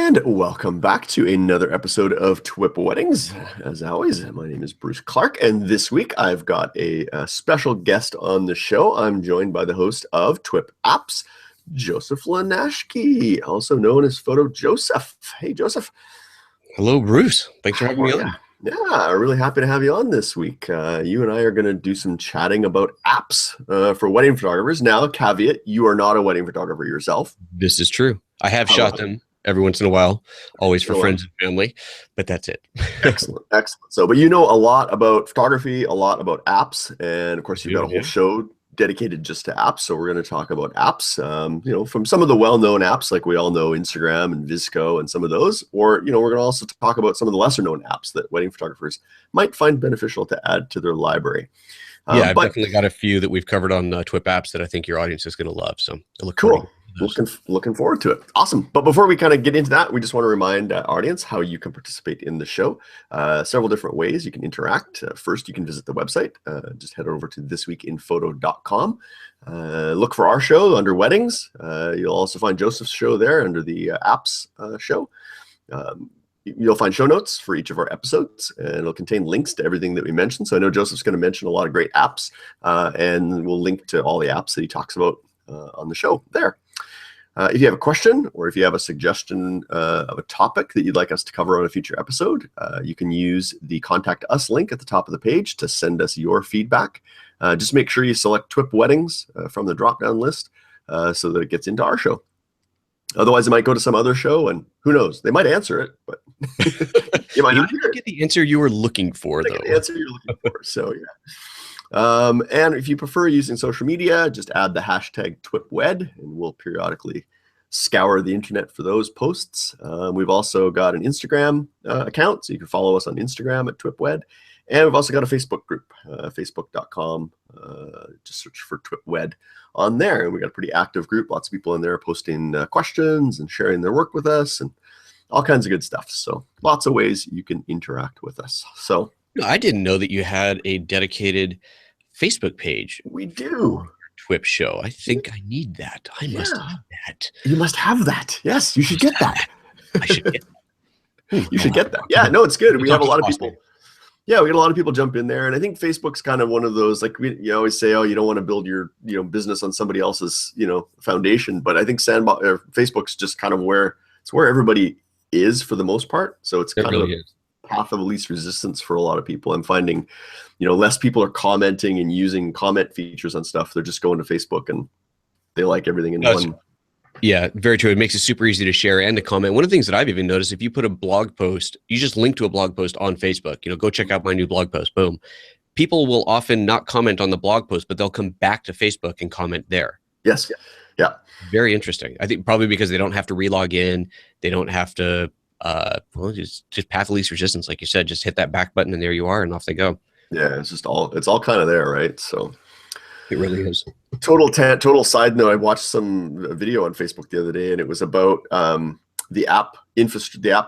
And welcome back to another episode of TWiP Weddings. As always, my name is Bruce Clark, and this week I've got a special guest on the show. I'm joined by the host of TWiP Apps, Joseph Lanashki, also known as Photo Joseph. Hey, Joseph. Hello, Bruce. Thanks for having me on. Yeah, really happy to have you on this week. You and I are going to do some chatting about apps for wedding photographers. Now, caveat, you are not a wedding photographer yourself. This is true. I have shot them every once in a while, always for friends and family, but that's it. Excellent. So, but you know a lot about photography, a lot about apps, and of course you've got a whole show dedicated just to apps. So we're going to talk about apps, from some of the well-known apps, like we all know Instagram and Visco and some of those, or, we're going to also talk about some of the lesser-known apps that wedding photographers might find beneficial to add to their library. I've definitely got a few that we've covered on TWiP Apps that I think your audience is going to love. So I look cool. Looking forward to it. Awesome. But before we kind of get into that, we just want to remind our audience how you can participate in the show. Several different ways you can interact. First, you can visit the website. Just head over to thisweekinphoto.com. Look for our show under weddings. You'll also find Joseph's show there under the apps show. You'll find show notes for each of our episodes, and it'll contain links to everything that we mentioned. So I know Joseph's going to mention a lot of great apps, and we'll link to all the apps that he talks about on the show there. If you have a question or if you have a suggestion of a topic that you'd like us to cover on a future episode, you can use the Contact Us link at the top of the page to send us your feedback. Just make sure you select TWiP Weddings from the drop-down list so that it gets into our show. Otherwise, it might go to some other show, and who knows? They might answer it, but you might not get the answer you were looking for, though. The answer you're looking for, so yeah. And if you prefer using social media, just add the hashtag TWiPWed, and we'll periodically scour the internet for those posts. We've also got an Instagram account, so you can follow us on Instagram at TWiPWed. And we've also got a Facebook group, facebook.com. Just search for TWiPWed on there. And we got a pretty active group. Lots of people in there posting questions and sharing their work with us and all kinds of good stuff. So lots of ways you can interact with us. So I didn't know that you had a dedicated Facebook page. We do. TWiP show. I think I need that. I must have that. You must have that. Yes, you should get that. I should get that. You should get that. Yeah, no, it's good. We have a lot of people. Yeah, we get a lot of people jump in there, and I think Facebook's kind of one of those, like you always say, oh, you don't want to build your business on somebody else's foundation, but I think Facebook's just kind of where everybody is for the most part. So it's kind of a path of least resistance for a lot of people. I'm finding, less people are commenting and using comment features on stuff. They're just going to Facebook and they like everything in one. Yeah, very true. It makes it super easy to share and to comment. One of the things that I've even noticed, if you put a blog post, you just link to a blog post on Facebook, go check out my new blog post, boom. People will often not comment on the blog post, but they'll come back to Facebook and comment there. Yes. Yeah. Very interesting. I think probably because they don't have to relog in. They don't have to, just path of least resistance. Like you said, just hit that back button and there you are and off they go. Yeah. It's all kind of there, right? So it really is. Total side note. I watched some video on Facebook the other day, and it was about the app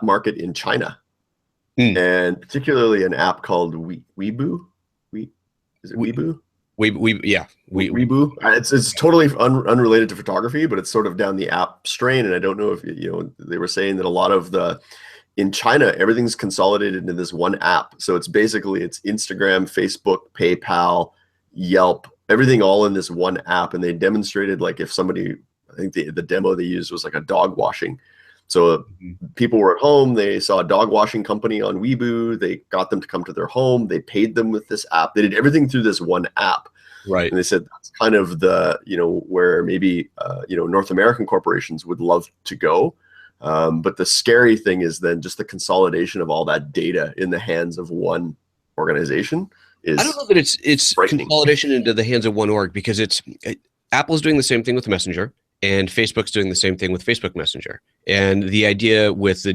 market in China, and particularly an app called Weibo. Is it Weibo? Weibo. It's totally unrelated to photography, but it's sort of down the app strain. And I don't know if they were saying that a lot of in China, everything's consolidated into this one app. So it's Instagram, Facebook, PayPal, Yelp, everything all in this one app. And they demonstrated, like, if somebody, I think the demo they used was like a dog washing. So people were at home, they saw a dog washing company on Weibo, they got them to come to their home, they paid them with this app. They did everything through this one app. Right. And they said that's kind of the, where maybe, North American corporations would love to go. But the scary thing is then just the consolidation of all that data in the hands of one organization. I don't know that it's consolidation into the hands of one org, because Apple's doing the same thing with Messenger, and Facebook's doing the same thing with Facebook Messenger. And the idea with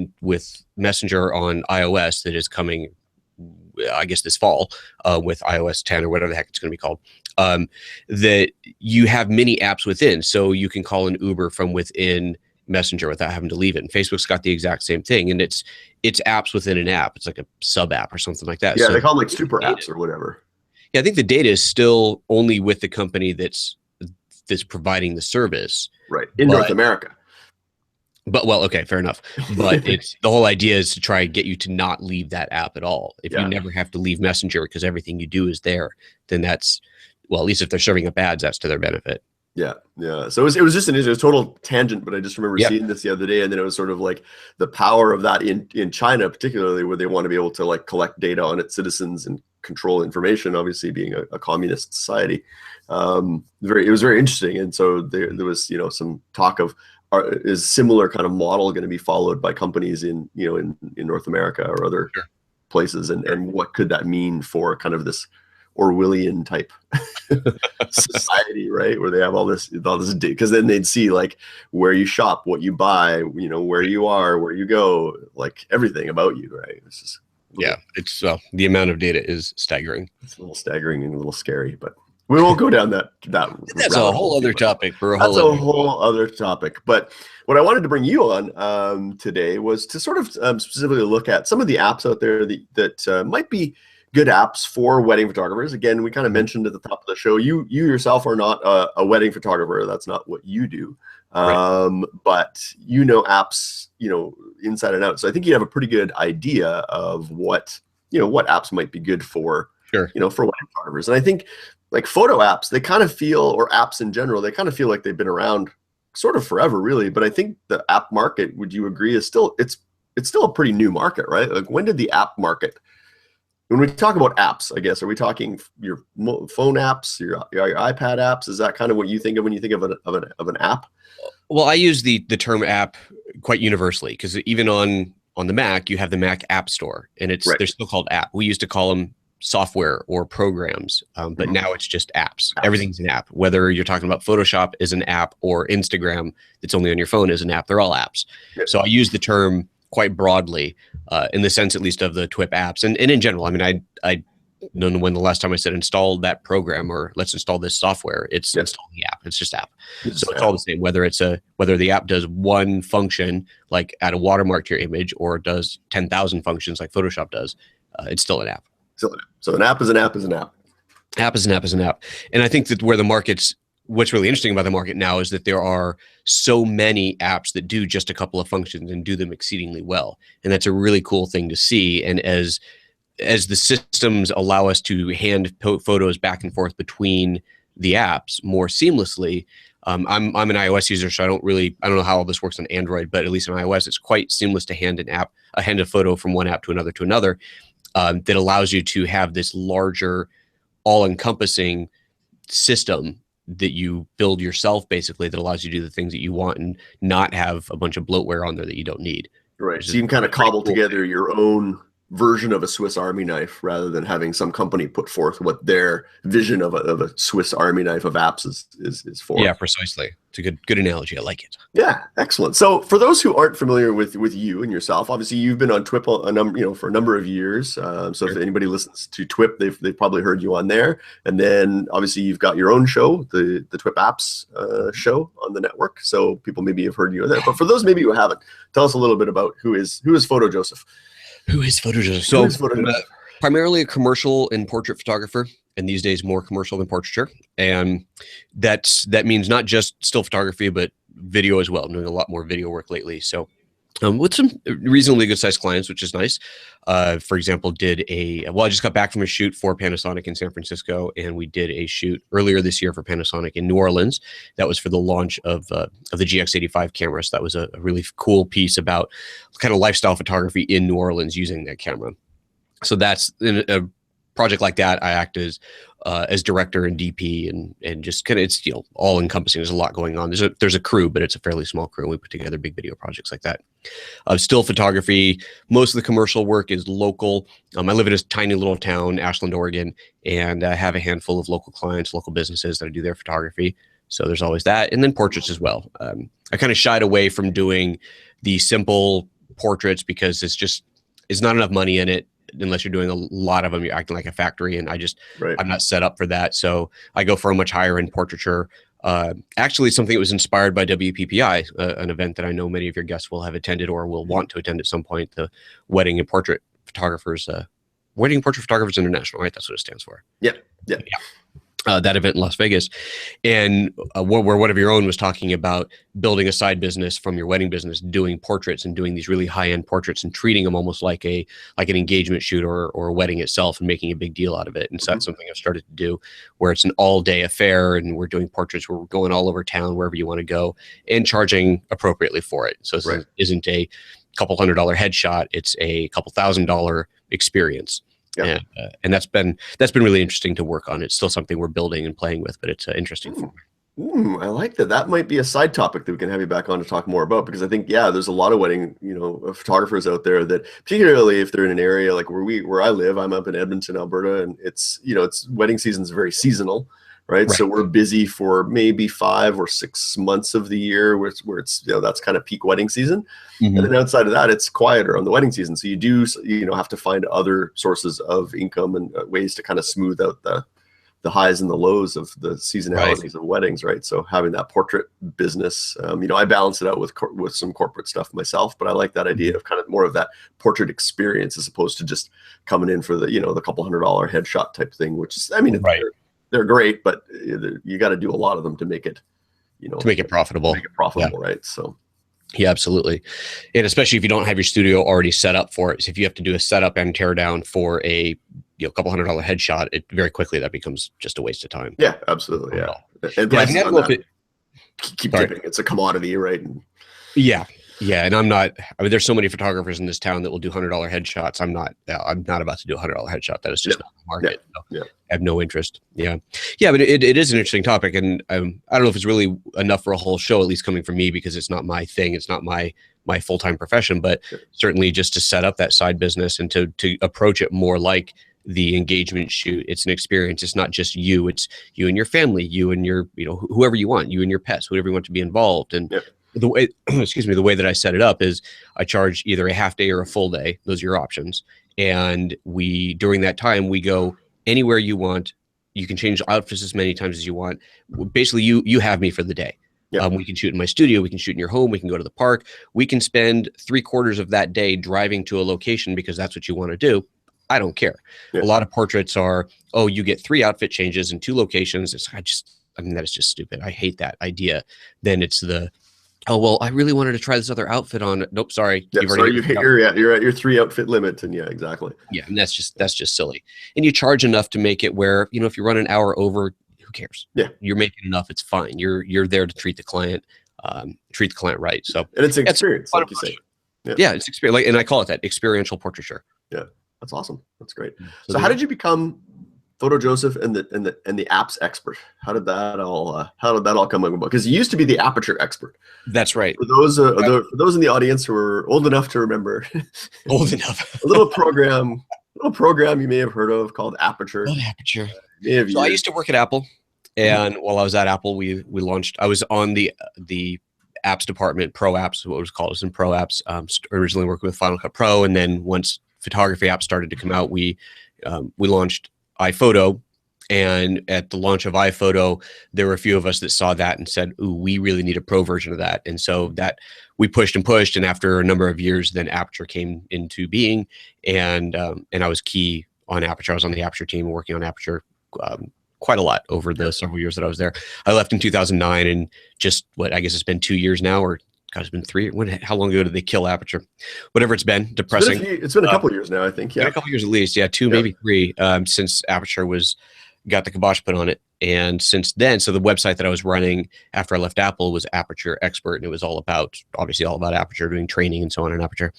Messenger on iOS that is coming, I guess this fall, with iOS 10 or whatever the heck it's going to be called, that you have many apps within, so you can call an Uber from within Messenger without having to leave it. And Facebook's got the exact same thing, and it's apps within an app. It's like a sub app or something like that. Yeah, so they call them like super apps or whatever. Yeah, I think the data is still only with the company that's providing the service. Right, in North America. But well, okay, fair enough. But it's the whole idea is to try and get you to not leave that app at all. If you never have to leave Messenger because everything you do is there, then that's, well, at least if they're serving up ads, that's to their benefit. Yeah, yeah. So it was just it was a total tangent, but I just remember seeing this the other day, and then it was sort of like the power of that in China, particularly where they want to be able to like collect data on its citizens and control information. Obviously, being a communist society, it was very interesting. And so there was some talk of is similar kind of model going to be followed by companies in North America or other places, and what could that mean for kind of this Orwellian type society, right? Where they have all this because then they'd see like where you shop, what you buy, where you are, where you go, like everything about you, right? It's just it's the amount of data is staggering. It's a little staggering and a little scary, but we won't go down that. That's a whole other topic for that's a whole other topic. But what I wanted to bring you on today was to sort of specifically look at some of the apps out there that might be good apps for wedding photographers. Again, we kind of mentioned at the top of the show, you yourself are not a wedding photographer. That's not what you do. But apps, inside and out. So I think you have a pretty good idea of what apps might be good for, for wedding photographers. And I think like photo apps, they kind of feel, or apps in general, they kind of feel like they've been around sort of forever, really. But I think the app market, would you agree, is still, it's still a pretty new market, right? Like when did the app market, when we talk about apps, I guess, are we talking your phone apps, your iPad apps? Is that kind of what you think of when you think of an app? Well, I use the term app quite universally, because even on the Mac, you have the Mac App Store, and they're still called app. We used to call them software or programs, but now it's just apps. Everything's an app. Whether you're talking about Photoshop is an app, or Instagram that's only on your phone is an app. They're all apps. So I use the term quite broadly, in the sense at least of the TWiP apps, and in general. I mean, I don't know when the last time I said install that program or let's install this software. It's install the app. It's just app. So it's all the same. Whether the app does one function, like add a watermark to your image, or it does 10,000 functions like Photoshop does, it's still an app. So an app is an app is an app. App is an app is an app. And I think that what's really interesting about the market now is that there are so many apps that do just a couple of functions and do them exceedingly well. And that's a really cool thing to see. And as the systems allow us to hand photos back and forth between the apps more seamlessly, I'm an iOS user, so I don't know how all this works on Android, but at least on iOS, it's quite seamless to hand a photo from one app to another, that allows you to have this larger, all-encompassing system that you build yourself, basically, that allows you to do the things that you want and not have a bunch of bloatware on there that you don't need. Right. So you can kind of cobble together your own version of a Swiss Army knife rather than having some company put forth what their vision of a Swiss Army knife of apps is for. Yeah, precisely. It's a good analogy. I like it. Yeah, excellent. So for those who aren't familiar with you and yourself, obviously you've been on TWiP for a number of years. So if anybody listens to TWiP, they've probably heard you on there. And then obviously you've got your own show, the TWiP Apps show on the network. So people maybe have heard you on there. But for those maybe who haven't, tell us a little bit about who is Photo Joseph. Who is Photo Joseph? So primarily a commercial and portrait photographer, and these days more commercial than portraiture. And that means not just still photography, but video as well. I'm doing a lot more video work lately. So with some reasonably good sized clients, which is nice. For example, I just got back from a shoot for Panasonic in San Francisco, and we did a shoot earlier this year for Panasonic in New Orleans. That was for the launch of the GX85 camera. So that was a really cool piece about kind of lifestyle photography in New Orleans using that camera. So that's in a project like that. I act as director and DP, and just kind of, it's all encompassing. There's a lot going on. There's a crew, but it's a fairly small crew. We put together big video projects like that. Still photography. Most of the commercial work is local. I live in a tiny little town, Ashland, Oregon, and I have a handful of local clients, local businesses that I do their photography. So there's always that, and then portraits as well. I kind of shied away from doing the simple portraits because it's not enough money in it. Unless you're doing a lot of them, you're acting like a factory, and I'm not set up for that. So I go for a much higher end portraiture. Actually, something that was inspired by WPPI, an event that I know many of your guests will have attended or will want to attend at some point, the Wedding and Portrait Photographers International, right? That's what it stands for. Yeah. that event in Las Vegas, and where one of your own was talking about building a side business from your wedding business, doing portraits and doing these really high-end portraits and treating them almost like an engagement shoot or a wedding itself, and making a big deal out of it. And so that's something I've started to do, where it's an all-day affair, and we're doing portraits where we're going all over town, wherever you want to go, and charging appropriately for it. So this isn't a couple $100 headshot; it's a couple $1,000 experience. Yeah. And that's been really interesting to work on. It's still something we're building and playing with, but it's interesting for me. I like that. That might be a side topic that we can have you back on to talk more about, because I think, there's a lot of wedding, photographers out there that, particularly if they're in an area like where I live, I'm up in Edmonton, Alberta, and it's wedding season is very seasonal, right? So we're busy for maybe 5 or 6 months of the year where it's that's kind of peak wedding season. And then outside of that, it's quieter on the wedding season. So you do have to find other sources of income and ways to kind of smooth out the highs and the lows of the seasonalities of weddings, right? So having that portrait business, I balance it out with some corporate stuff myself, but I like that idea of kind of more of that portrait experience as opposed to just coming in for the the couple $100 headshot type thing, which is, they're great, but you got to do a lot of them to make it, to make it profitable. Right? So. Yeah, absolutely. And especially if you don't have your studio already set up for it. So if you have to do a setup and tear down for a couple $100 headshot, it very quickly that becomes just a waste of time. Yeah, absolutely. Yeah. And prices on that keep dipping. It's a commodity, right? Yeah. Yeah. And there's so many photographers in this town that will do $100 headshots. I'm not about to do a $100 headshot. That is just not the market. So I have no interest. Yeah. Yeah. But it is an interesting topic. And I don't know if it's really enough for a whole show, at least coming from me, because it's not my thing. It's not my full-time profession, but certainly just to set up that side business and to approach it more like the engagement shoot. It's an experience. It's not just you. It's you and your family, you and your, whoever you want, you and your pets, whoever you want to be involved. And the way, the way that I set it up is I charge either a half day or a full day. Those are your options. And during that time, we go anywhere you want. You can change outfits as many times as you want. Basically, you have me for the day. We can shoot in my studio. We can shoot in your home. We can go to the park. We can spend 3/4 of that day driving to a location because that's what you want to do. I don't care. A lot of portraits are, you get 3 outfit changes in 2 locations. That is just stupid. I hate that idea. Then it's I really wanted to try this other outfit on. Nope, sorry. You're at your 3 outfit limit, and exactly. Yeah, and that's just silly. And you charge enough to make it where, if you run an hour over, who cares? Yeah, you're making enough. It's fine. You're there to treat the client right. So and it's an experience, like you say. Yeah, it's experience. And I call it that, experiential portraiture. Yeah, that's awesome. That's great. So how did you become Photo Joseph and the apps expert? How did that all come about? Because you used to be the aperture expert. That's right. For those in the audience who are old enough to remember, old enough, a little program you may have heard of called Aperture. Aperture. So I used to work at Apple, and while I was at Apple, we launched. I was on the apps department, Pro Apps, what it was called. It was in Pro Apps. Originally working with Final Cut Pro, and then once photography apps started to come out, we launched iPhoto. And at the launch of iPhoto, there were a few of us that saw that and said, "Ooh, we really need a pro version of that." And so that we pushed and pushed, and after a number of years, then Aperture came into being, and I was key on Aperture. I was on the Aperture team working on Aperture quite a lot over the several years that I was there. I left in 2009, and just I guess it's been 2 years now, or God, it's been 3. How long ago did they kill Aperture? Whatever it's been, depressing. It's been a couple of years now, I think. Yeah, a couple of years at least. Yeah, 2, maybe 3, since Aperture got the kibosh put on it. And since then, so the website that I was running after I left Apple was Aperture Expert, and it was all about Aperture, doing training and so on in Aperture.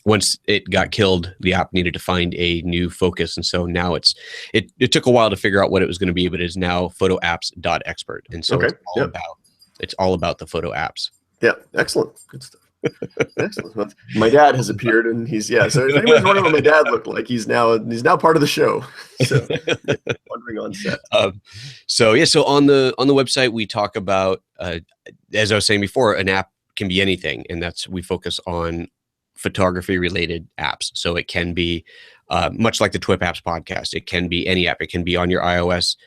Once it got killed, the app needed to find a new focus, and so now it took a while to figure out what it was going to be, but it is now photoapps.expert, and so it's all about the photo apps. Yeah, excellent, good stuff. Excellent. My dad has appeared, and he's So if anyone's wondering what my dad looked like, he's now part of the show. So wondering on set. So on the website we talk about, as I was saying before, an app can be anything, and we focus on photography related apps. So it can be much like the TWiP Apps podcast. It can be any app. It can be on your iOS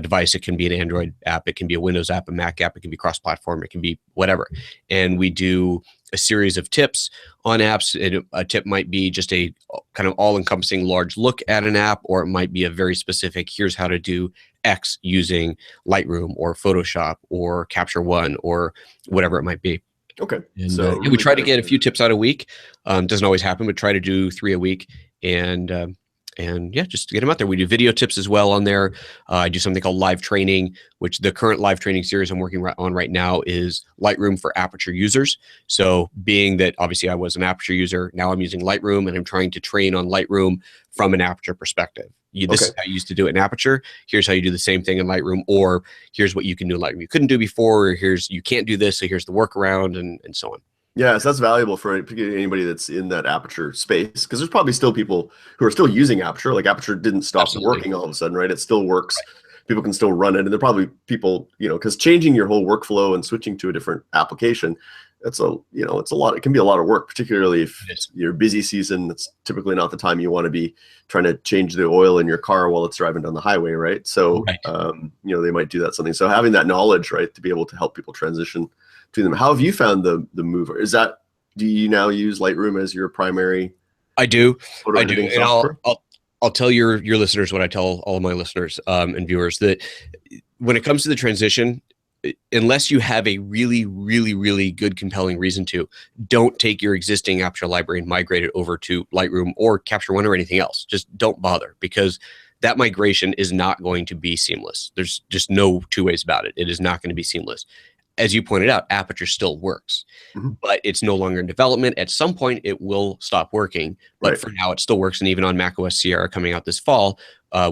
device. It can be an Android app. It can be a Windows app, a Mac app. It can be cross-platform. It can be whatever. And we do a series of tips on apps. A tip might be just a kind of all-encompassing large look at an app, or it might be a very specific, here's how to do X using Lightroom or Photoshop or Capture One or whatever it might be. Okay. And so yeah, we try to get a few tips out a week. Doesn't always happen, but try to do 3 a week. And yeah, just to get them out there. We do video tips as well on there. I do something called live training, which the current live training series I'm working on right now is Lightroom for Aperture users. So being that obviously I was an Aperture user, now I'm using Lightroom and I'm trying to train on Lightroom from an Aperture perspective. This is how you used to do it in Aperture. Here's how you do the same thing in Lightroom, or here's what you can do in Lightroom you couldn't do before, or you can't do this, so here's the workaround, and so on. Yeah, so that's valuable for anybody that's in that Aperture space, because there's probably still people who are still using Aperture. Like Aperture didn't stop working all of a sudden, right? It still works. Right. People can still run it, and there are probably people, because changing your whole workflow and switching to a different application, it's a lot. It can be a lot of work, particularly if you're busy season. It's typically not the time you want to be trying to change the oil in your car while it's driving down the highway, right? So, they might do that something. So having that knowledge, right, to be able to help people transition to them. How have you found the move? Do you now use Lightroom as your primary? I do. And I'll tell your listeners what I tell all of my listeners and viewers, that when it comes to the transition, unless you have a really, really, really good, compelling reason to, don't take your existing Aperture library and migrate it over to Lightroom or Capture One or anything else. Just don't bother, because that migration is not going to be seamless. There's just no two ways about it. It is not going to be seamless. As you pointed out, Aperture still works, but it's no longer in development. At some point, it will stop working, but for now, it still works. And even on macOS Sierra coming out this fall,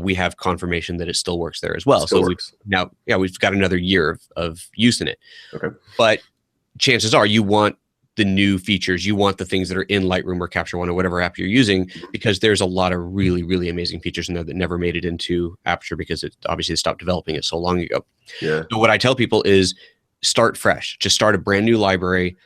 we have confirmation that it still works there as well. So we've got another year of use in it. Okay. But chances are you want the new features, you want the things that are in Lightroom or Capture One or whatever app you're using, because there's a lot of really, really amazing features in there that never made it into Aperture because it obviously stopped developing it so long ago. Yeah. So what I tell people is, start fresh. Just start a brand new library,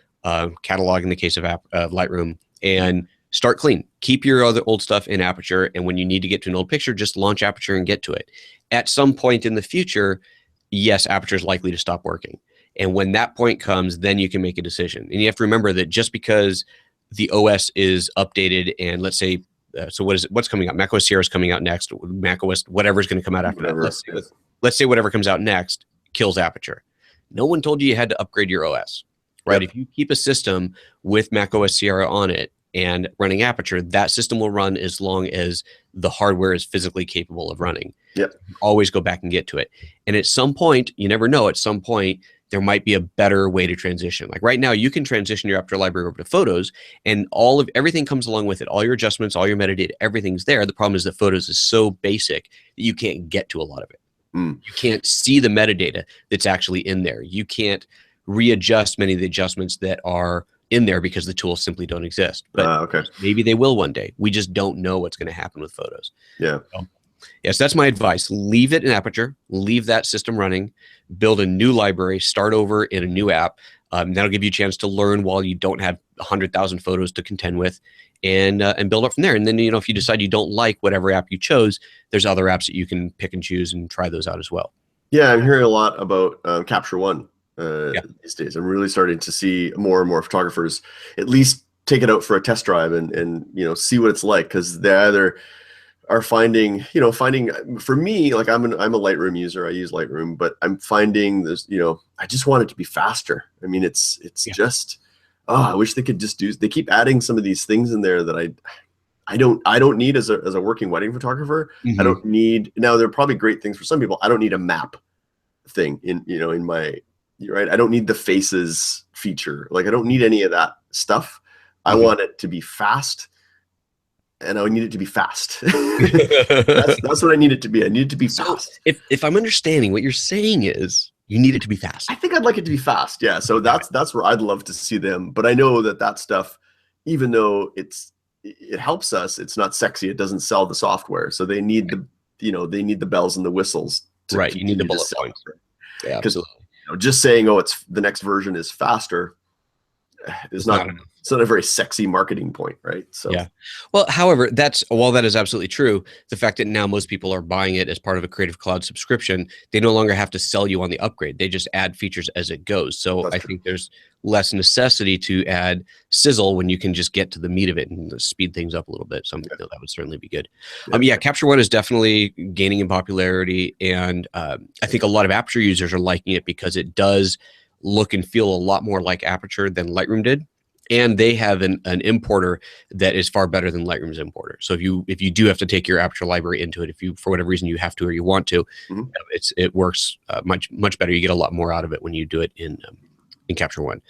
catalog in the case of Lightroom, and start clean. Keep your other old stuff in Aperture, and when you need to get to an old picture, just launch Aperture and get to it. At some point in the future, yes, Aperture is likely to stop working. And when that point comes, then you can make a decision. And you have to remember that just because the OS is updated, and let's say, so what's coming out? macOS Sierra is coming out next. macOS, whatever's going to come out after that. Let's say whatever comes out next kills Aperture. No one told you had to upgrade your OS, right? Yep. If you keep a system with macOS Sierra on it and running Aperture, that system will run as long as the hardware is physically capable of running. Yep. Always go back and get to it. And at some point, you never know, at some point, there might be a better way to transition. Like right now, you can transition your Aperture library over to Photos, and everything comes along with it. All your adjustments, all your metadata, everything's there. The problem is that Photos is so basic that you can't get to a lot of it. You can't see the metadata that's actually in there. You can't readjust many of the adjustments that are in there because the tools simply don't exist. But maybe they will one day. We just don't know what's going to happen with Photos. Yeah. So, yes, that's my advice. Leave it in Aperture. Leave that system running. Build a new library. Start over in a new app. That'll give you a chance to learn while you don't have 100,000 photos to contend with, and build up from there. And then, if you decide you don't like whatever app you chose, there's other apps that you can pick and choose and try those out as well. Yeah, I'm hearing a lot about Capture One these days. I'm really starting to see more and more photographers at least take it out for a test drive and see what it's like, because they either are finding for me, like I'm a Lightroom user. I use Lightroom, but I'm finding this, I just want it to be faster. I mean, it's just, I wish they could just they keep adding some of these things in there that I don't need as a working wedding photographer. I don't need, now they're probably great things for some people. I don't need a map thing in my, right. I don't need the faces feature. Like I don't need any of that stuff. I want it to be fast. And I need it to be fast. that's what I need it to be. I need it to be fast. If I'm understanding what you're saying is you need it to be fast. I think I'd like it to be fast. Yeah. So that's where I'd love to see them. But I know that stuff, even though it helps us, it's not sexy. It doesn't sell the software. So they need they need the bells and the whistles. You need the bullet points. Yeah, absolutely. Just saying, it's the next version is faster. it's not a very sexy marketing point, right? So yeah. Well, however, while that is absolutely true, the fact that now most people are buying it as part of a Creative Cloud subscription, they no longer have to sell you on the upgrade. They just add features as it goes. So I think there's less necessity to add sizzle when you can just get to the meat of it and speed things up a little bit. So that would certainly be good. Yeah, Capture One is definitely gaining in popularity, and I think a lot of Aperture users are liking it because it does look and feel a lot more like Aperture than Lightroom did. And they have an importer that is far better than Lightroom's importer. So if you do have to take your Aperture library into it, if you for whatever reason you have to or you want to, it works much better. You get a lot more out of it when you do it in Capture One.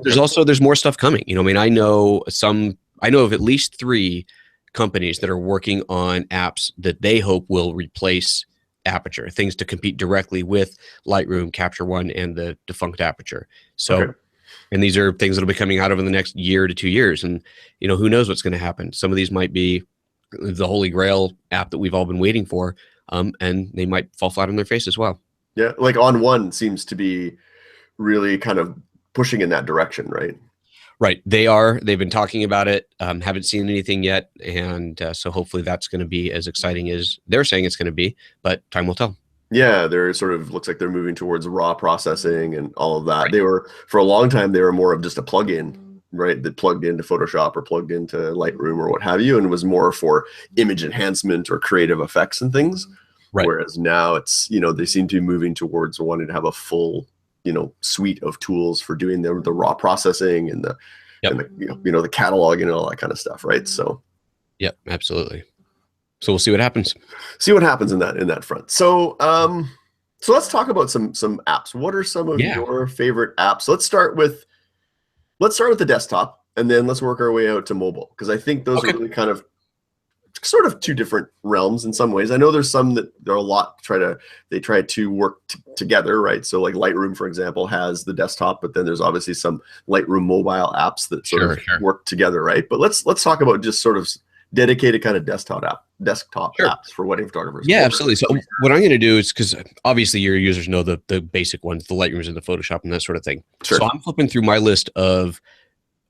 There's more stuff coming. I mean, I know of at least 3 companies that are working on apps that they hope will replace Aperture, things to compete directly with Lightroom, Capture One, and the defunct Aperture. So, and these are things that'll be coming out over the next year to 2 years. And, who knows what's going to happen. Some of these might be the Holy Grail app that we've all been waiting for. And they might fall flat on their face as well. Yeah. Like On One seems to be really kind of pushing in that direction, right? Right. They've been talking about it. Haven't seen anything yet. And so hopefully that's going to be as exciting as they're saying it's going to be, but time will tell. Yeah, they're sort of looks like they're moving towards raw processing and all of that. They were, for a long time, they were more of just a plugin, right? That plugged into Photoshop or plugged into Lightroom or what have you, and was more for image enhancement or creative effects and things. Right. Whereas now it's, they seem to be moving towards wanting to have a full, suite of tools for doing the raw processing and the the cataloging and all that kind of stuff, right? So, yep, absolutely. So we'll see what happens. See what happens in that front. So, so let's talk about some apps. What are some of your favorite apps? Let's start with the desktop, and then let's work our way out to mobile, because I think those are really kind of sort of 2 different realms in some ways. I know there's some that there are a lot they try to work together, right? So like Lightroom, for example, has the desktop, but then there's obviously some Lightroom mobile apps that sort of work together, right? But let's talk about just sort of dedicated kind of desktop apps for wedding photographers. Yeah, absolutely. So what I'm going to do is, because obviously your users know the basic ones, the Lightrooms and the Photoshop and that sort of thing. Sure. So I'm flipping through my list of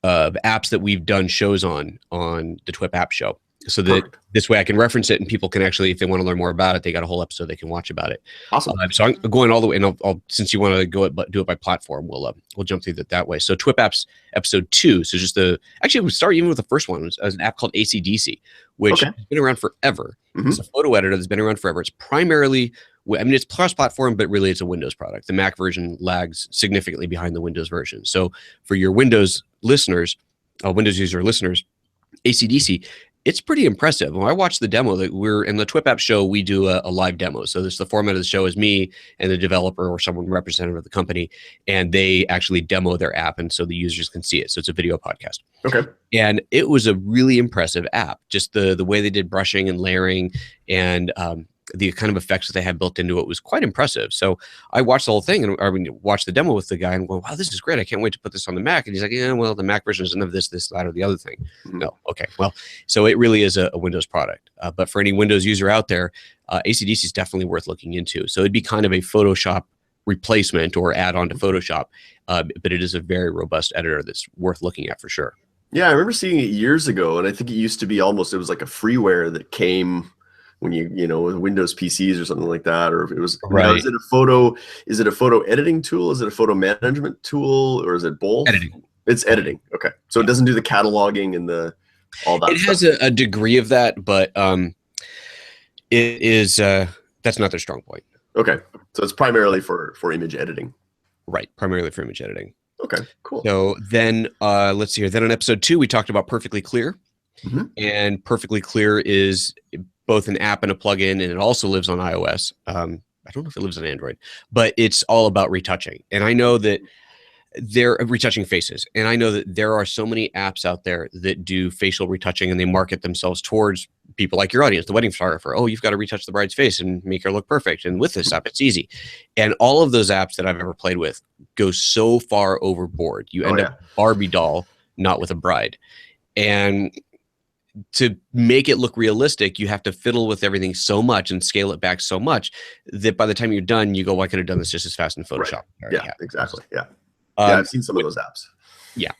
apps that we've done shows on the TWiP app show. So that this way I can reference it and people can actually, if they want to learn more about it, they got a whole episode they can watch about it. Awesome. So I'm going all the way, and I'll since you want to do it by platform, we'll jump through that way. So TWiP apps episode 2. So just actually we'll start even with the first one. It was an app called ACDC, which has been around forever. It's a photo editor that's been around forever. It's primarily, it's cross-platform, but really it's a Windows product. The Mac version lags significantly behind the Windows version. So for your Windows listeners, Windows user listeners, ACDC, it's pretty impressive. When I watched the demo, that we're in the TWiP app show, we do a live demo. So the format of the show is me and the developer or someone representative of the company, and they actually demo their app, and so the users can see it. So it's a video podcast. Okay. And it was a really impressive app. Just the way they did brushing and layering and the kind of effects that they had built into it was quite impressive. So I watched the whole thing, and watched the demo with the guy, and go, wow, this is great. I can't wait to put this on the Mac. And he's like, yeah, well, the Mac version doesn't have this, that, or the other thing. No, okay. Well, so it really is a Windows product. But for any Windows user out there, ACDC is definitely worth looking into. So it'd be kind of a Photoshop replacement or add-on to Photoshop, but it is a very robust editor that's worth looking at for sure. Yeah, I remember seeing it years ago, and I think it used to be it was like a freeware that came when with Windows PCs or something like that, or if it was is it a photo editing tool? Is it a photo management tool, or is it both? Editing. It's editing. Okay, so it doesn't do the cataloging and all that. It has a degree of that, but it is that's not their strong point. Okay, so it's primarily for image editing. Right, primarily for image editing. Okay, cool. So then let's see here. Then in episode 2, we talked about Perfectly Clear, and Perfectly Clear is both an app and a plugin, and it also lives on iOS. I don't know if it lives on Android, but it's all about retouching. And I know that they're retouching faces. And I know that there are so many apps out there that do facial retouching, and they market themselves towards people like your audience, the wedding photographer. Oh, you've got to retouch the bride's face and make her look perfect. And with this app, it's easy. And all of those apps that I've ever played with go so far overboard. You end up Barbie doll, not with a bride. And to make it look realistic, you have to fiddle with everything so much and scale it back so much that by the time you're done, you go, well, I could have done this just as fast in Photoshop. Right. Yeah, exactly. Yeah. Yeah, I've seen some of those apps. Yeah.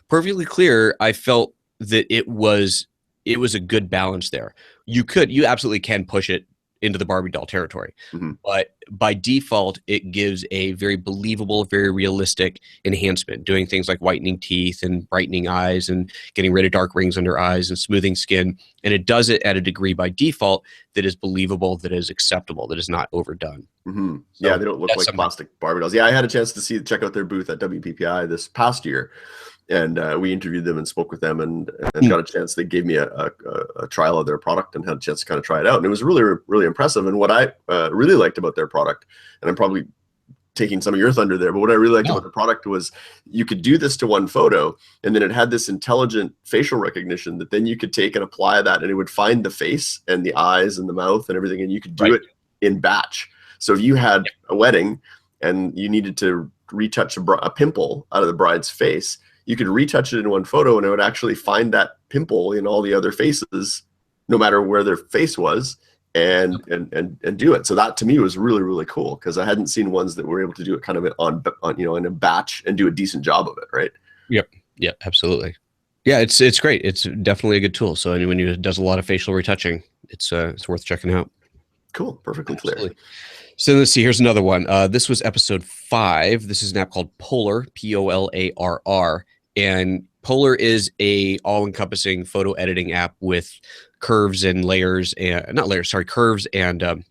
Perfectly clear. I felt that it was a good balance there. You absolutely can push it into the Barbie doll territory. Mm-hmm. But by default, it gives a very believable, very realistic enhancement, doing things like whitening teeth and brightening eyes and getting rid of dark rings under eyes and smoothing skin. And it does it at a degree by default that is believable, that is acceptable, that is not overdone. Mm-hmm. So yeah, they don't look like plastic Barbie dolls. Yeah, I had a chance to check out their booth at WPPI this past year. And we interviewed them and spoke with them and got a chance. They gave me a trial of their product and had a chance to kind of try it out. And it was really, really impressive. And what I really liked about their product, and I'm probably taking some of your thunder there, but what I really liked about the product was you could do this to one photo, and then it had this intelligent facial recognition that then you could take and apply that, and it would find the face and the eyes and the mouth and everything, and you could do it in batch. So if you had a wedding and you needed to retouch a pimple out of the bride's face, you could retouch it in one photo and it would actually find that pimple in all the other faces, no matter where their face was, and do it. So that to me was really, really cool, because I hadn't seen ones that were able to do it kind of on in a batch and do a decent job of it, right? Yep. Yeah, absolutely. Yeah, it's great. It's definitely a good tool. So anyone who does a lot of facial retouching, it's worth checking out. Cool. Perfectly clear. So let's see. Here's another one. This was episode 5. This is an app called Polarr, P-O-L-A-R-R. And Polarr is a all-encompassing photo editing app with curves and layers, and curves and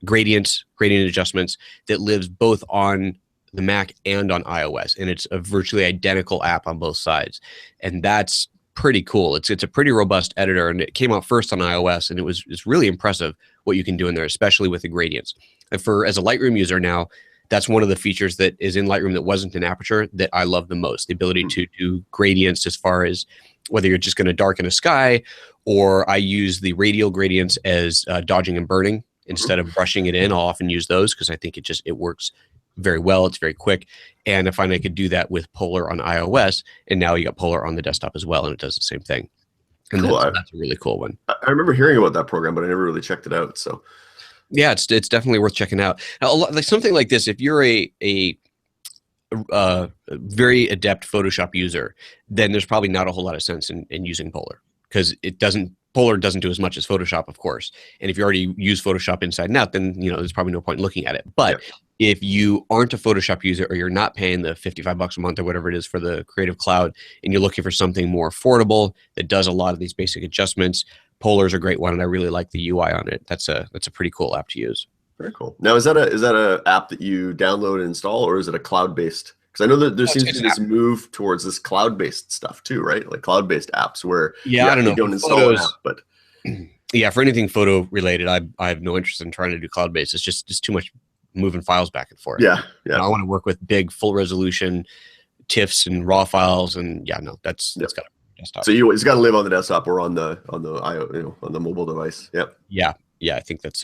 gradient adjustments that lives both on the Mac and on iOS. And it's a virtually identical app on both sides. And that's pretty cool. It's a pretty robust editor, and it came out first on iOS, and it's really impressive what you can do in there, especially with the gradients. And as a Lightroom user now, that's one of the features that is in Lightroom that wasn't in Aperture that I love the most, the ability to do gradients, as far as whether you're just going to darken a sky, or I use the radial gradients as dodging and burning instead of brushing it in. I'll often use those because I think it works very well. It's very quick. And I find I could do that with Polarr on iOS, and now you got Polarr on the desktop as well, and it does the same thing. And cool. That's a really cool one. I remember hearing about that program, but I never really checked it out. So yeah, it's definitely worth checking out. Now, like something like this, if you're a very adept Photoshop user, then there's probably not a whole lot of sense in using Polarr, because Polarr doesn't do as much as Photoshop, of course. And if you already use Photoshop inside and out, then there's probably no point in looking at it. But if you aren't a Photoshop user, or you're not paying the $55 a month or whatever it is for the Creative Cloud, and you're looking for something more affordable that does a lot of these basic adjustments, Polarr's a great one, and I really like the UI on it. That's a pretty cool app to use. Very cool. Now, is that a app that you download and install, or is it a cloud-based? Because I know that there seems to be this move towards this cloud-based stuff too, right? Like cloud-based apps where I don't know. You don't install an app, but yeah, for anything photo related, I have no interest in trying to do cloud-based. It's just too much moving files back and forth. Yeah. I want to work with big, full resolution TIFFs and raw files, and that's got to. Desktop. So it's got to live on the desktop or on the on the mobile device. Yep. Yeah. I think that's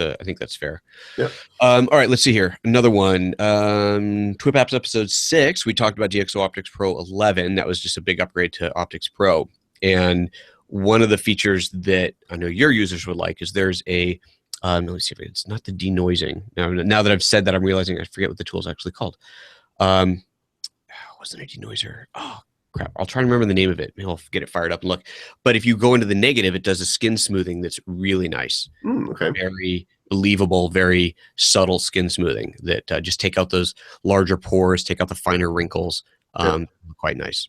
fair. Yeah. All right. Let's see here. Another one. TWiP Apps episode 6. We talked about DxO Optics Pro 11. That was just a big upgrade to Optics Pro. And one of the features that I know your users would like is there's a let me see if it's not the denoising. Now that I've said that, I'm realizing I forget what the tool is actually called. Wasn't a denoiser? Oh, crap. I'll try and remember the name of it. Maybe I'll get it fired up and look. But if you go into the negative, it does a skin smoothing that's really nice. Okay. Very believable, very subtle skin smoothing that just take out those larger pores, take out the finer wrinkles. Quite nice.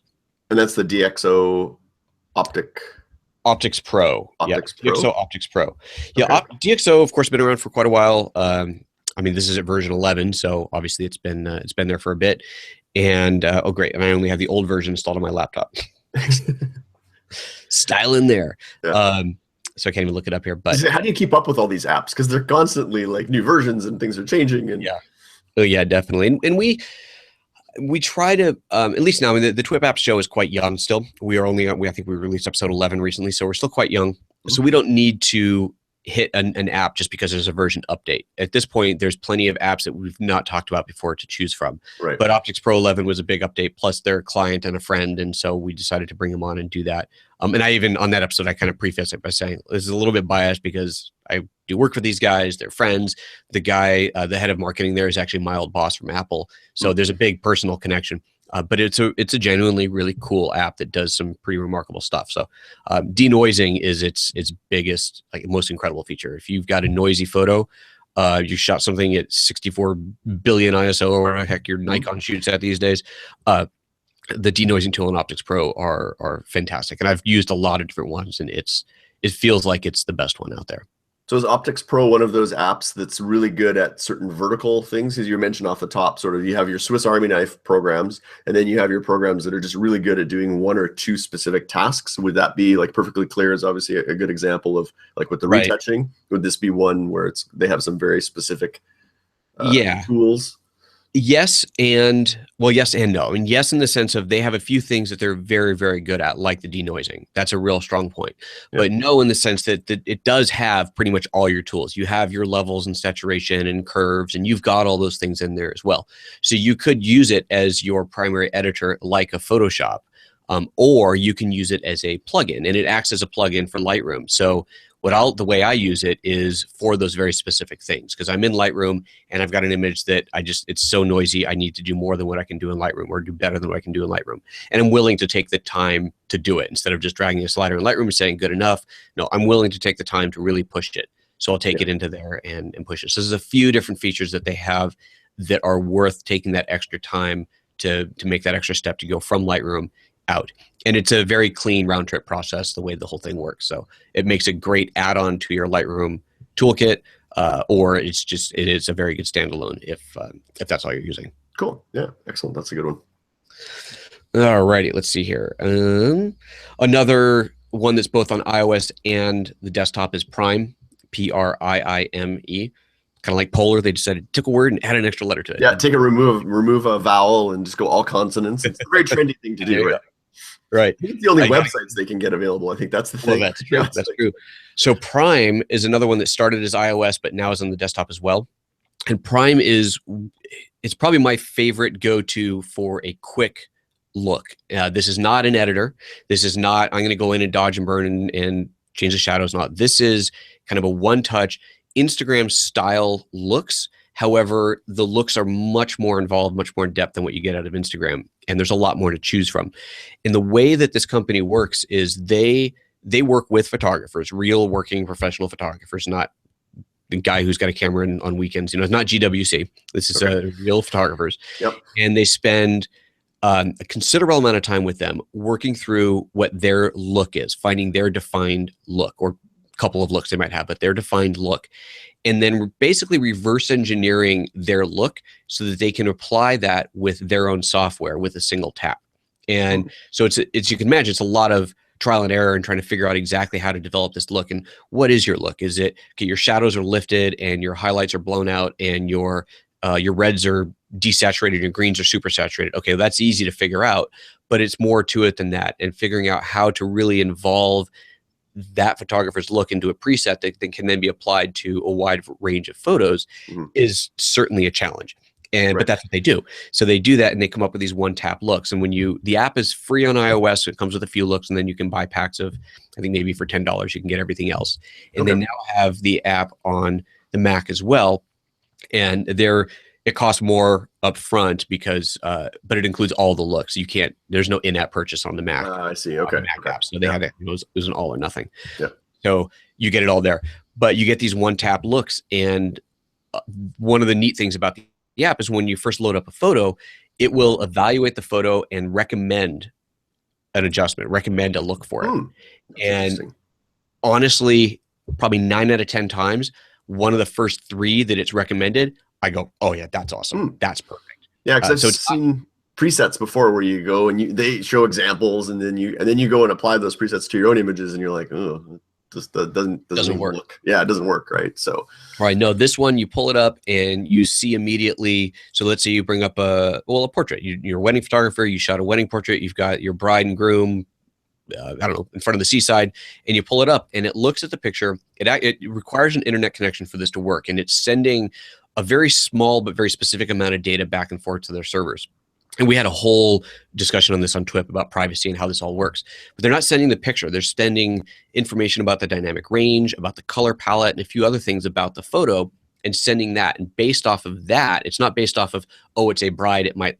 And that's the DxO Optics Pro. Optics Pro. DxO Optics Pro. Yeah, okay. DxO, of course, been around for quite a while. This is at version 11, so obviously it's been there for a bit. And great! And I only have the old version installed on my laptop. Style in there. Yeah. So I can't even look it up here. But how do you keep up with all these apps? Because they're constantly like new versions and things are changing. And definitely. And we try to at least now. The TWiP Apps show is quite young still. I think we released episode 11 recently, so we're still quite young. Mm-hmm. So we don't need to hit an app just because there's a version update. At this point, there's plenty of apps that we've not talked about before to choose from. Right. But Optics Pro 11 was a big update, plus their client and a friend, and so we decided to bring them on and do that. And I even, on that episode, I kind of preface it by saying this is a little bit biased because I do work for these guys, they're friends. The guy, the head of marketing there is actually my old boss from Apple, so there's a big personal connection. But it's a genuinely really cool app that does some pretty remarkable stuff. So denoising is its biggest, like most incredible feature. If you've got a noisy photo, you shot something at 64 billion ISO or whatever the heck your Nikon shoots at these days, the denoising tool in Optics Pro are fantastic. And I've used a lot of different ones, and it feels like it's the best one out there. So is Optics Pro one of those apps that's really good at certain vertical things? As you mentioned off the top, sort of you have your Swiss Army knife programs, and then you have your programs that are just really good at doing one or two specific tasks. Would that be like Perfectly Clear is obviously a good example of like with the retouching? Would this be one where they have some very specific tools? Yes and well, yes and no. I mean, yes, in the sense of they have a few things that they're very, very good at, like the denoising. That's a real strong point. Yeah. But no, in the sense that it does have pretty much all your tools. You have your levels and saturation and curves, and you've got all those things in there as well. So you could use it as your primary editor, like a Photoshop, or you can use it as a plugin, and it acts as a plugin for Lightroom. So the way I use it is for those very specific things, because I'm in Lightroom and I've got an image that it's so noisy. I need to do more than what I can do in Lightroom, or do better than what I can do in Lightroom. And I'm willing to take the time to do it instead of just dragging a slider in Lightroom and saying good enough. No, I'm willing to take the time to really push it. So I'll take it into there and push it. So there's a few different features that they have that are worth taking that extra time to make that extra step to go from Lightroom out. And it's a very clean round trip process, the way the whole thing works. So it makes a great add-on to your Lightroom toolkit, or it is a very good standalone if that's all you're using. Cool. Yeah. Excellent. That's a good one. All righty. Let's see here. Another one that's both on iOS and the desktop is Prime, Prime. Kind of like Polar, they just said took a word and add an extra letter to it. Yeah, remove a vowel and just go all consonants. It's a very trendy thing to do. Right. It's the only websites they can get available. I think that's the thing. Well, that's true. That's true. So Prime is another one that started as iOS, but now is on the desktop as well. And Prime it's probably my favorite go-to for a quick look. This is not an editor. This is not, I'm going to go in and dodge and burn and change the shadows. Not. This is kind of a one-touch Instagram style looks. However, the looks are much more involved, much more in depth than what you get out of Instagram. And there's a lot more to choose from. And the way that this company works is they work with photographers, real working professional photographers, not the guy who's got a camera on weekends. It's not GWC. This is real photographers. Yep. And they spend a considerable amount of time with them working through what their look is, finding their defined look, or a couple of looks they might have, but their defined look. And then basically reverse engineering their look so that they can apply that with their own software with a single tap. And so it's you can imagine, it's a lot of trial and error and trying to figure out exactly how to develop this look. And what is your look? Is it, okay, your shadows are lifted and your highlights are blown out and your reds are desaturated and your greens are super saturated. Okay, that's easy to figure out, but it's more to it than that. And figuring out how to really involve that photographer's look into a preset that can then be applied to a wide range of photos is certainly a challenge. But that's what they do. So they do that and they come up with these one-tap looks. And when the app is free on iOS, so it comes with a few looks, and then you can buy packs of, I think maybe for $10 you can get everything else. And they now have the app on the Mac as well. And it costs more up front because, but it includes all the looks. There's no in-app purchase on the Mac. I see. Okay. Mac app. So they had it was an all or nothing. Yeah. So you get it all there, but you get these one-tap looks. And one of the neat things about the app is when you first load up a photo, it will evaluate the photo and recommend an adjustment, recommend a look for it. And honestly, probably 9 out of 10 times, one of the first 3 that it's recommended, I go, oh yeah, that's awesome. That's perfect. Yeah, because I've seen presets before where you go and they show examples, and then you go and apply those presets to your own images, and you're like, oh, this doesn't work. Yeah, it doesn't work, right? So, right. No, this one you pull it up and you see immediately. So let's say you bring up a portrait. You're a wedding photographer. You shot a wedding portrait. You've got your bride and groom, I don't know, in front of the seaside, and you pull it up and it looks at the picture. It requires an internet connection for this to work, and it's sending a very small but very specific amount of data back and forth to their servers. And we had a whole discussion on this on TWiP about privacy and how this all works. But they're not sending the picture. They're sending information about the dynamic range, about the color palette, and a few other things about the photo, and sending that. And based off of that, it's not based off of, oh, it's a bride, it might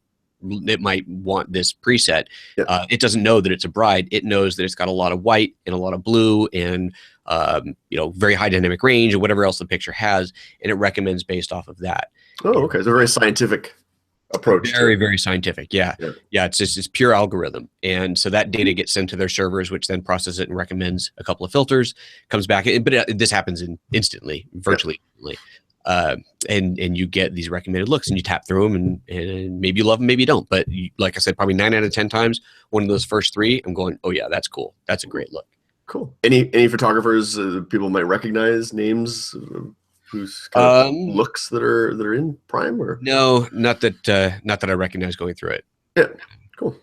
want this preset. Yeah. It doesn't know that it's a bride. It knows that it's got a lot of white and a lot of blue and very high dynamic range and whatever else the picture has, and it recommends based off of that. Oh, okay. It's a very scientific approach. Very scientific. Yeah. It's pure algorithm, and so that data gets sent to their servers, which then processes it and recommends a couple of filters. Comes back, but this happens instantly, virtually instantly. And you get these recommended looks, and you tap through them, and maybe you love them, maybe you don't. But like I said, probably 9 out of 10 times, one of those first 3, I'm going, oh yeah, that's cool. That's a great look. Cool. Any photographers people might recognize names? Whose kind of looks that are in Prime, or no, not that I recognize going through it. Yeah, cool,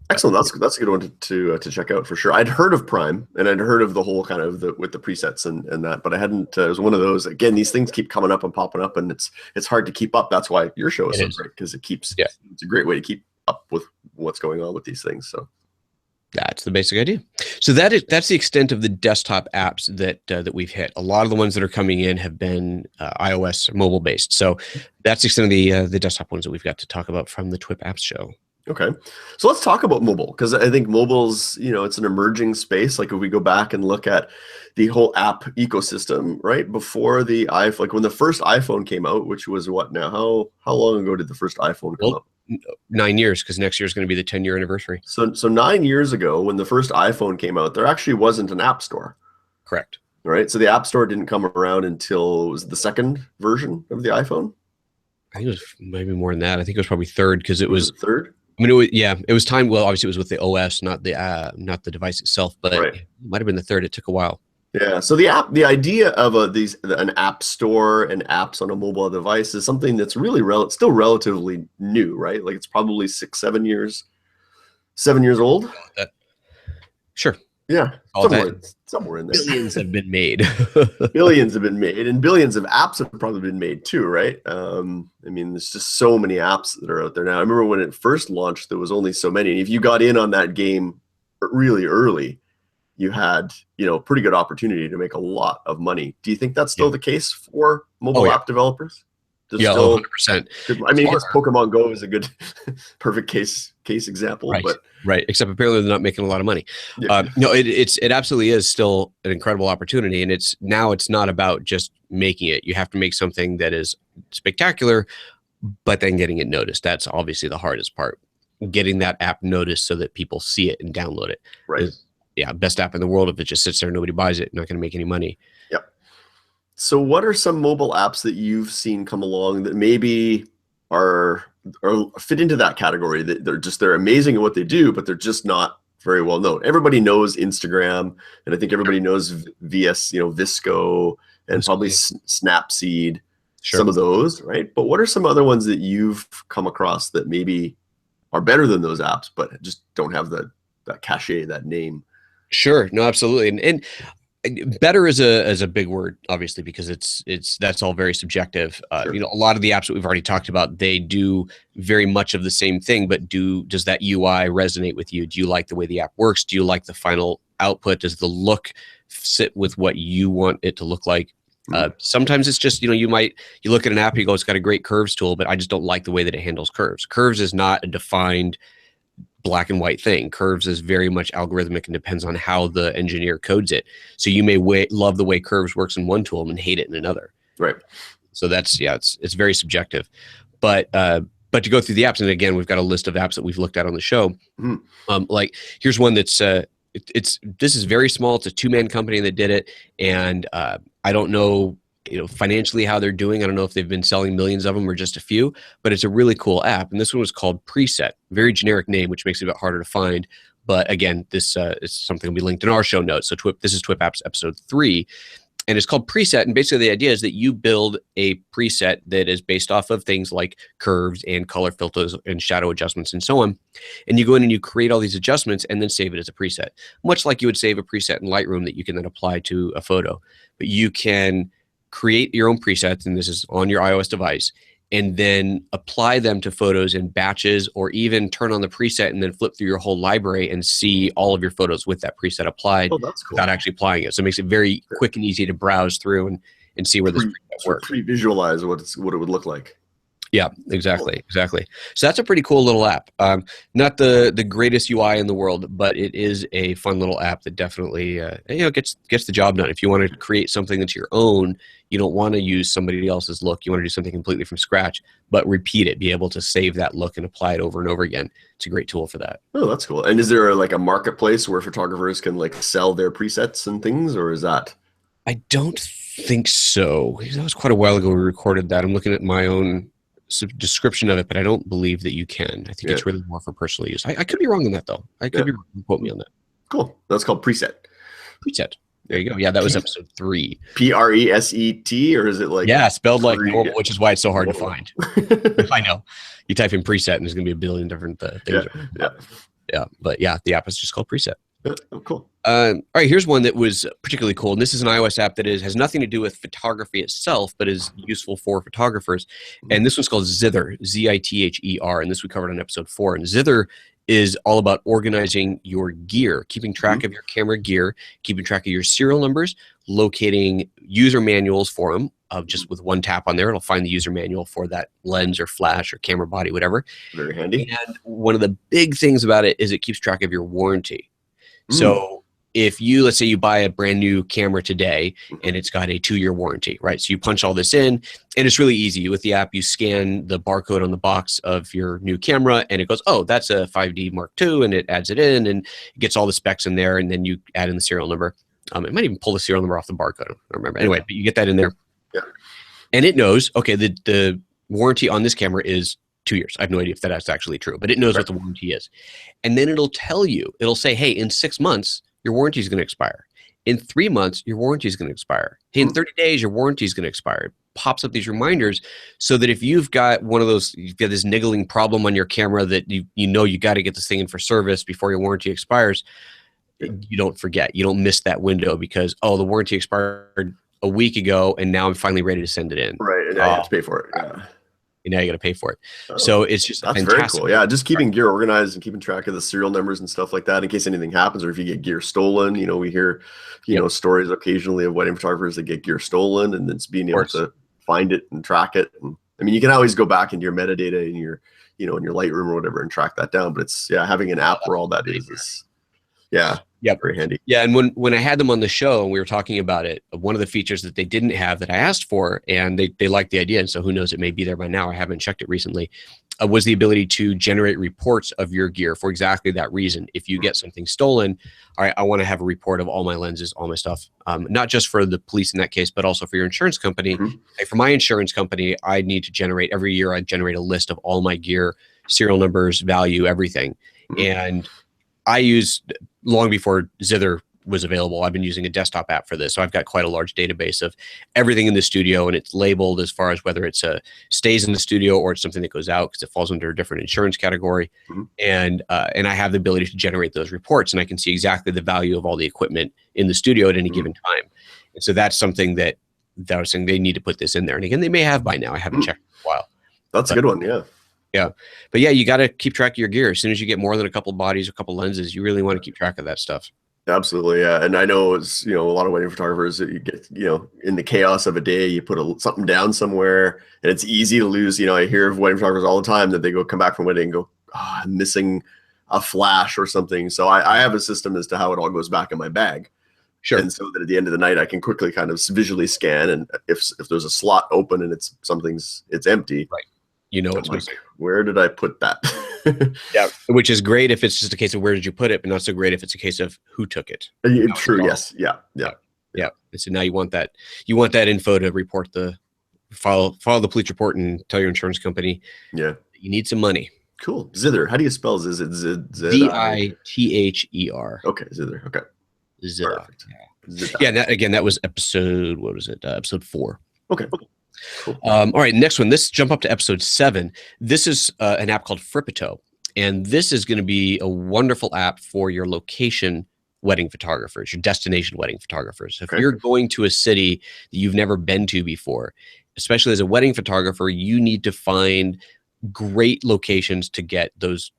excellent. That's a good one to check out for sure. I'd heard of Prime, and I'd heard of the whole kind of with the presets and that, but I hadn't. It was one of those. Again, these things keep coming up and popping up, and it's hard to keep up. That's why your show is so great, because it keeps. Yeah. It's a great way to keep up with what's going on with these things. So. That's the basic idea. So that's the extent of the desktop apps that we've hit. A lot of the ones that are coming in have been iOS mobile based. So that's the extent of the desktop ones that we've got to talk about from the TWiP apps show. Okay, so let's talk about mobile, because I think mobile's, it's an emerging space. Like if we go back and look at the whole app ecosystem, right before the iPhone, like when the first iPhone came out, which was what now? How long ago did the first iPhone come out? 9 years, because next year is going to be the 10-year anniversary. So 9 years ago, when the first iPhone came out, there actually wasn't an app store. Correct. Right. So the app store didn't come around until, was it the second version of the iPhone? I think it was maybe more than that. I think it was probably third, because it was third. I mean, it was time. Well, obviously, it was with the OS, not the device itself, but it might have been the third. It took a while. Yeah. So the idea of an app store and apps on a mobile device is something that's really still relatively new, right? Like it's probably 7 years old. Sure. Yeah. Somewhere in there. Billions have been made. Billions have been made, and billions of apps have probably been made too, right? I mean, there's just so many apps that are out there now. I remember when it first launched, there was only so many. And if you got in on that game really early, you had, pretty good opportunity to make a lot of money. Do you think that's still the case for mobile app developers? 100%. I mean, I guess Pokemon Go is a good, perfect case example. Right. But right. Except apparently they're not making a lot of money. Yeah. No, it absolutely is still an incredible opportunity, and it's not about just making it. You have to make something that is spectacular, but then getting it noticed. That's obviously the hardest part. Getting that app noticed so that people see it and download it. Right. Best app in the world. If it just sits there and nobody buys it, not going to make any money. Yep. So what are some mobile apps that you've seen come along that maybe are fit into that category, that they're amazing at what they do, but they're just not very well known? Everybody knows Instagram, and I think everybody knows Visco, and probably Snapseed, some of those, right? But what are some other ones that you've come across that maybe are better than those apps, but just don't have that cachet, that name? Sure. No, absolutely. And better is a big word, obviously, because that's all very subjective. Sure. A lot of the apps that we've already talked about, they do very much of the same thing, but does that UI resonate with you? Do you like the way the app works? Do you like the final output? Does the look sit with what you want it to look like? Sometimes it's just, you look at an app, you go, it's got a great curves tool, but I just don't like the way that it handles curves. Curves is not a defined black and white thing. Curves is very much algorithmic and depends on how the engineer codes it. So you may love the way curves works in one tool and hate it in another. Right. So that's, it's very subjective. But to go through the apps, and again, we've got a list of apps that we've looked at on the show. Like here's one that's, this is very small. It's a 2-man company that did it. And I don't know, financially how they're doing. I don't know if they've been selling millions of them or just a few, but it's a really cool app. And this one was called Preset, very generic name, which makes it a bit harder to find. But again, this is something will be linked in our show notes. So this is TWiP Apps episode 3, and it's called Preset. And basically the idea is that you build a preset that is based off of things like curves and color filters and shadow adjustments and so on. And you go in and you create all these adjustments and then save it as a preset, much like you would save a preset in Lightroom that you can then apply to a photo. But you can create your own presets, and this is on your iOS device, and then apply them to photos in batches, or even turn on the preset and then flip through your whole library and see all of your photos with that preset applied without actually applying it. So it makes it very quick and easy to browse through and see where this preset works. Pre-visualize what it would look like. Yeah, exactly. So that's a pretty cool little app. Not the greatest UI in the world, but it is a fun little app that definitely gets the job done. If you want to create something that's your own, you don't want to use somebody else's look. You want to do something completely from scratch, but repeat it. Be able to save that look and apply it over and over again. It's a great tool for that. Oh, that's cool. And is there like a marketplace where photographers can like sell their presets and things, or is that? I don't think so. That was quite a while ago we recorded that. I'm looking at my own description of it, but I don't believe that you can. I think it's really more for personal use. I could be wrong on that, though. I could be wrong. Quote me on that. Cool. That's called preset. Preset. There you go. Yeah, that was episode 3. Preset, or is it like? Yeah, spelled like normal, which is why it's so hard to find. If I know. You type in preset and there's going to be a billion different things. Yeah. But yeah, the app is just called Preset. Oh, cool. All right, here's one that was particularly cool. And this is an iOS app that has nothing to do with photography itself, but is useful for photographers. And this one's called Zither, Zither. And this we covered on episode 4. And Zither is all about organizing your gear, keeping track of your camera gear, keeping track of your serial numbers, locating user manuals for them. Just with one tap on there, it'll find the user manual for that lens or flash or camera body, whatever. Very handy. And one of the big things about it is it keeps track of your warranty. So if you, let's say you buy a brand new camera today and it's got a 2-year warranty, right? So you punch all this in and it's really easy. With the app, you scan the barcode on the box of your new camera and it goes, oh, that's a 5D Mark II, and it adds it in and it gets all the specs in there, and then you add in the serial number. It might even pull the serial number off the barcode. I don't remember. Anyway, but you get that in there. Yeah. And it knows, okay, the warranty on this camera is 2 years. I have no idea if that's actually true, but it knows what the warranty is. And then it'll tell you, it'll say, hey, in 6 months, your warranty is going to expire. In 3 months, your warranty is going to expire. Hey, in 30 days, your warranty is going to expire. It pops up these reminders so that if you've got you've got this niggling problem on your camera that you know you got to get this thing in for service before your warranty expires, you don't forget. You don't miss that window because, oh, the warranty expired a week ago and now I'm finally ready to send it in. Right, and now you have to pay for it. Yeah. And now you got to pay for it. So it's just that's very cool. Yeah, just keeping gear organized and keeping track of the serial numbers and stuff like that in case anything happens, or if you get gear stolen. We hear stories occasionally of wedding photographers that get gear stolen, and then being able to find it and track it. And I mean, you can always go back into your metadata in your in your Lightroom or whatever and track that down. But it's having an app where all that is very handy. Yeah, and when I had them on the show and we were talking about it, one of the features that they didn't have that I asked for, and they liked the idea, and so who knows, it may be there by now. I haven't checked it recently. Was the ability to generate reports of your gear for exactly that reason. If you get something stolen, all right, I want to have a report of all my lenses, all my stuff, not just for the police in that case, but also for your insurance company. Like for my insurance company, I need to generate every year. I generate a list of all my gear, serial numbers, value, everything, and I used, long before Zither was available, I've been using a desktop app for this. So I've got quite a large database of everything in the studio, and it's labeled as far as whether it's stays in the studio or it's something that goes out because it falls under a different insurance category. And I have the ability to generate those reports, and I can see exactly the value of all the equipment in the studio at any given time. And so that's something that I was saying they need to put this in there. And again, they may have by now. I haven't checked in a while. That's a good one. Yeah. Yeah. But yeah, you got to keep track of your gear. As soon as you get more than a couple bodies, a couple lenses, you really want to keep track of that stuff. Absolutely. Yeah. And I know it's, a lot of wedding photographers that you get, in the chaos of a day, you put something down somewhere and it's easy to lose. I hear of wedding photographers all the time that they come back from wedding and go, oh, I'm missing a flash or something. So I have a system as to how it all goes back in my bag. Sure. And so that at the end of the night, I can quickly kind of visually scan. And if there's a slot open and it's empty. Right. It's like, where did I put that? Yeah, which is great if it's just a case of where did you put it, but not so great if it's a case of who took it. True. Yes. Yeah. And so now you want that info to report file the police report and tell your insurance company. Yeah. You need some money. Cool. Zither. How do you spell Zither? Zither. Okay. Zither. Okay. Zither. Yeah. That was episode. What was it? Episode 4. Okay. Cool. All right, next one. Let's jump up to episode 7. This is an app called Fripito, and this is going to be a wonderful app for your location wedding photographers, your destination wedding photographers. If you're going to a city that you've never been to before, especially as a wedding photographer, you need to find great locations to get those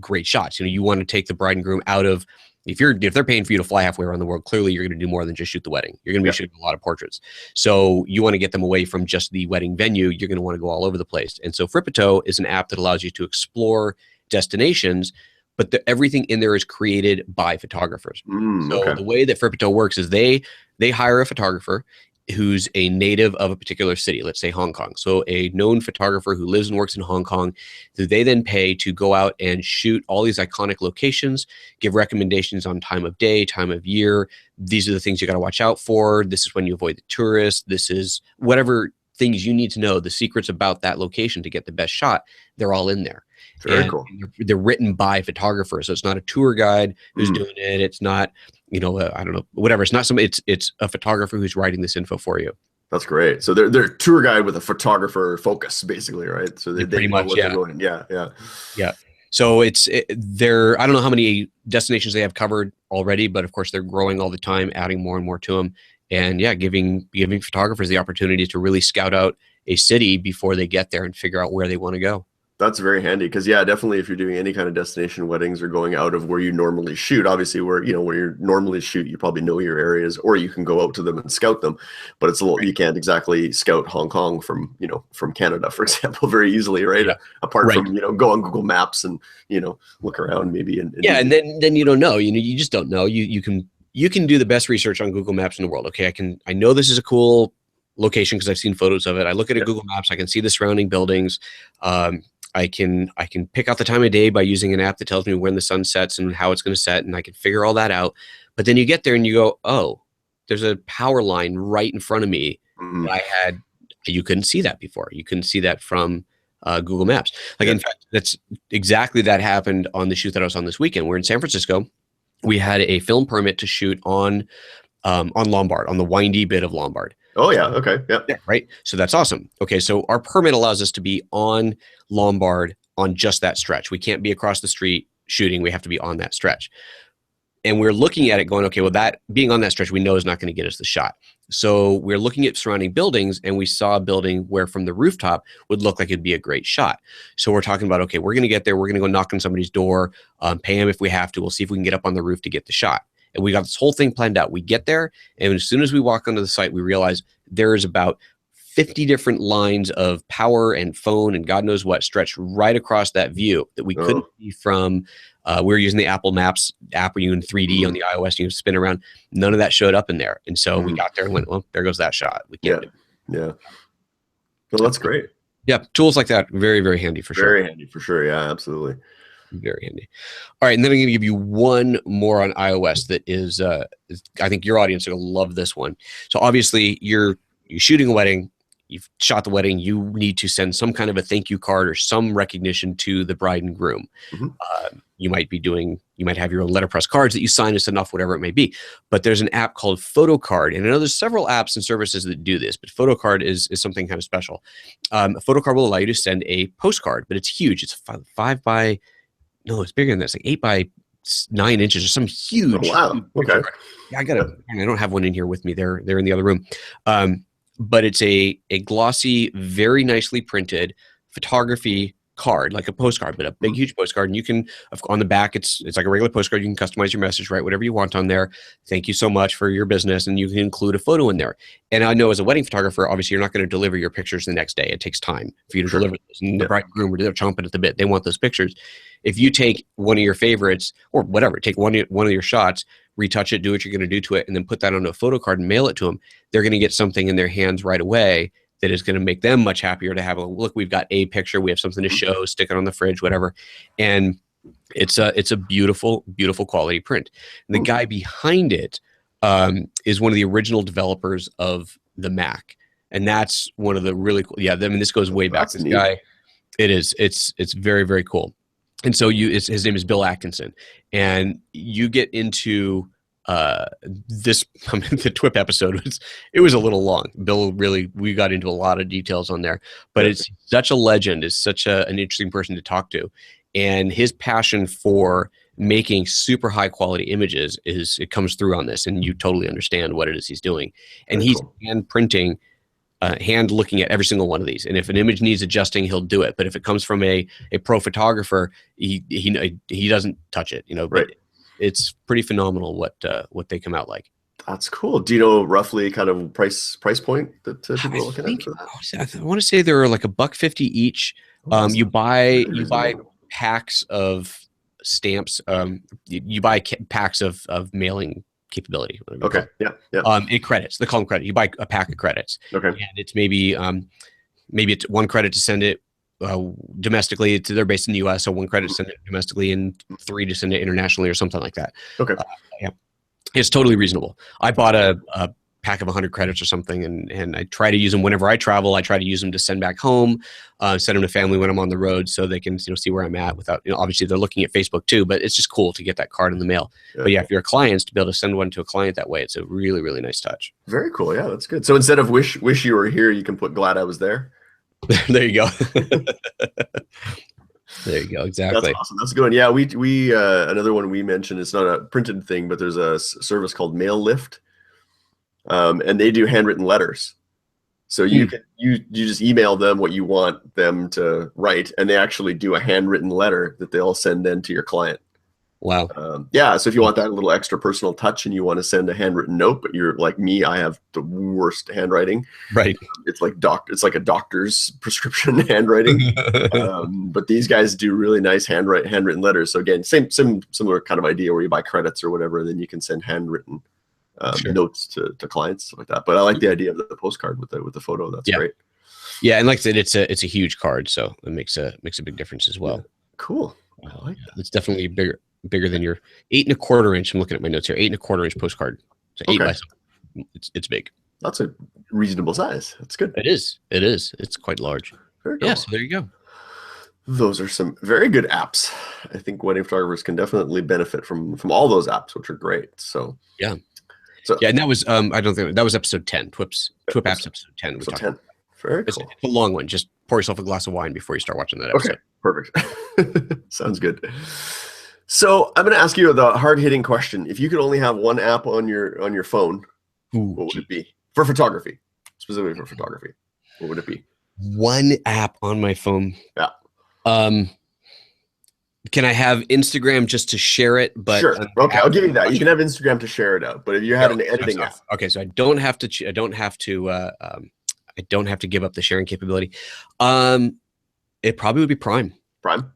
great shots. You want to take the bride and groom out of if they're paying for you to fly halfway around the world, clearly you're going to do more than just shoot the wedding. You're going to be shooting a lot of portraits. So you want to get them away from just the wedding venue. You're going to want to go all over the place. And so Fripito is an app that allows you to explore destinations, but everything in there is created by photographers. So the way that Fripito works is they hire a photographer who's a native of a particular city, let's say Hong Kong. So a known photographer who lives and works in Hong Kong, who they then pay to go out and shoot all these iconic locations, give recommendations on time of day, time of year. These are the things you got to watch out for. This is when you avoid the tourists. This is whatever things you need to know, the secrets about that location to get the best shot. They're all in there. Very cool. They're written by photographers. So it's not a tour guide who's doing it. It's not, I don't know, whatever. It's not somebody, it's a photographer who's writing this info for you. That's great. So they're a tour guide with a photographer focus, basically, right? So they pretty much, they're going. Yeah. So I don't know how many destinations they have covered already, but of course they're growing all the time, adding more and more to them. And yeah, giving photographers the opportunity to really scout out a city before they get there and figure out where they want to go. That's very handy because definitely if you're doing any kind of destination weddings or going out of where you normally shoot, obviously where you normally shoot, you probably know your areas, or you can go out to them and scout them. But it's you can't exactly scout Hong Kong from Canada, for example, very easily, right? Yeah. Apart from go on Google Maps and look around maybe. And then you don't know. You just don't know. You can do the best research on Google Maps in the world. Okay, I know this is a cool location because I've seen photos of it. I look at Google Maps. I can see the surrounding buildings. I can pick out the time of day by using an app that tells me when the sun sets and how it's going to set, and I can figure all that out. But then you get there and you go, oh, there's a power line right in front of me that you couldn't see that before. You couldn't see that from Google Maps. In fact, that's exactly that happened on the shoot that I was on this weekend. We're in San Francisco. We had a film permit to shoot on Lombard, on the windy bit of Lombard. Oh yeah. Okay. Yeah. Right. So that's awesome. Okay. So our permit allows us to be on Lombard on just that stretch. We can't be across the street shooting. We have to be on that stretch. And we're looking at it going, okay, well, that being on that stretch, we know is not going to get us the shot. So we're looking at surrounding buildings, and we saw a building where from the rooftop would look like it'd be a great shot. So we're talking about, okay, we're going to get there. We're going to go knock on somebody's door, pay them if we have to. We'll see if we can get up on the roof to get the shot. And we got this whole thing planned out. We get there, and as soon as we walk onto the site, we realize there is about 50 different lines of power and phone and God knows what stretched right across that view that we couldn't see from. We were using the Apple Maps app where you in 3D on the iOS, you can spin around. None of that showed up in there. And so we got there and went, well, there goes that shot. We can't do it. Yeah. Well, that's great. Yeah. Tools like that, very, very handy for sure. Very handy for sure. Yeah, absolutely. Very handy. All right, and then I'm going to give you one more on iOS that is, I think your audience will love this one. So obviously, you're shooting a wedding, you've shot the wedding, you need to send some kind of a thank you card or some recognition to the bride and groom. You might have your own letterpress cards that you sign and send off, whatever it may be. But there's an app called PhotoCard, and I know there's several apps and services that do this, but PhotoCard is something kind of special. PhotoCard will allow you to send a postcard, but it's huge. It's it's bigger than this, like 8 by 9 inches or some huge. Oh, wow. Okay. Yeah, I don't have one in here with me. They're in the other room. But it's a glossy, very nicely printed photography card, like a postcard, but a big, huge postcard. And you can, on the back, it's like a regular postcard. You can customize your message, write whatever you want on there. Thank you so much for your business. And you can include a photo in there. And I know as a wedding photographer, obviously you're not going to deliver your pictures the next day. It takes time for you to deliver those. And the bride and groom, they're chomping at the bit. They want those pictures. If you take one of your favorites or whatever, take one of your shots, retouch it, do what you're going to do to it, and then put that on a photo card and mail it to them, they're going to get something in their hands right away that is going to make them much happier to have look, we've got a picture, we have something to show, stick it on the fridge, whatever. And it's a beautiful, beautiful quality print. And the guy behind it is one of the original developers of the Mac. And that's one of the really cool, this goes way back. This guy, it's very, very cool. And so his name is Bill Atkinson, and you get into the TWiP episode. It was a little long. Bill we got into a lot of details on there, but it's such a legend. Is such an interesting person to talk to, and his passion for making super high quality images it comes through on this, and you totally understand what it is he's doing. And he's hand printing. Hand looking at every single one of these, and if an image needs adjusting, he'll do it. But if it comes from a pro photographer, he doesn't touch it. Right. it's pretty phenomenal what they come out like. That's cool. Do you know roughly kind of price point that people are looking at for that? I want to say they're like $1.50 each. Awesome. You buy packs of stamps. You buy packs of mailing capability. Okay. Yeah. In credits, they call them credit. You buy a pack of credits. Okay. And it's maybe it's one credit to send it domestically. They're based in the U.S., so one credit to send it domestically, and 3 to send it internationally, or something like that. Okay. Yeah, it's totally reasonable. I bought a pack of 100 credits or something, and I try to use them whenever I travel. I try to use them to send back home, send them to family when I'm on the road, so they can see where I'm at without, obviously they're looking at Facebook too, but it's just cool to get that card in the mail. Yeah. But yeah, if you're a client, to be able to send one to a client that way, it's a really, really nice touch. Very cool. Yeah, that's good. So instead of wish you were here, you can put glad I was there. There you go. There you go. Exactly. That's awesome. That's a good one. Yeah, we another one we mentioned. It's not a printed thing, but there's a service called Mail Lift, and they do handwritten letters. So you just email them what you want them to write, and they actually do a handwritten letter that they'll send then to your client. Wow. Yeah. So if you want that little extra personal touch and you want to send a handwritten note, but you're like me, I have the worst handwriting. Right. It's like a doctor's prescription handwriting. But these guys do really nice handwritten letters. So again, similar kind of idea where you buy credits or whatever, and then you can send handwritten notes to clients, stuff like that. But I like the idea of the postcard with the photo. That's great. Yeah, and like I said, it's a huge card, so it makes a big difference as well. Yeah. Cool. I like that. It's definitely bigger than your 8 1/4 inch. I'm looking at my notes here. 8 1/4 inch postcard. So 8 by something. It's big. That's a reasonable size. That's good. It is. It's quite large. Very cool. Yeah. So there you go. Those are some very good apps. I think wedding photographers can definitely benefit from all those apps, which are great. So yeah. So yeah, and that was I don't think that was episode 10. TWiP apps episode 10. Episode 10. Very cool. It's a long one. Just pour yourself a glass of wine before you start watching that episode. Okay. Perfect. Sounds good. So I'm going to ask you the hard-hitting question. If you could only have one app on your phone, what would it be? For photography, specifically for photography, what would it be? One app on my phone. Yeah. Can I have Instagram just to share it? But sure. Okay, I'll give you that. You can have Instagram to share it out. But if you had an editing app, okay, so I don't have to give up the sharing capability. It probably would be Prime.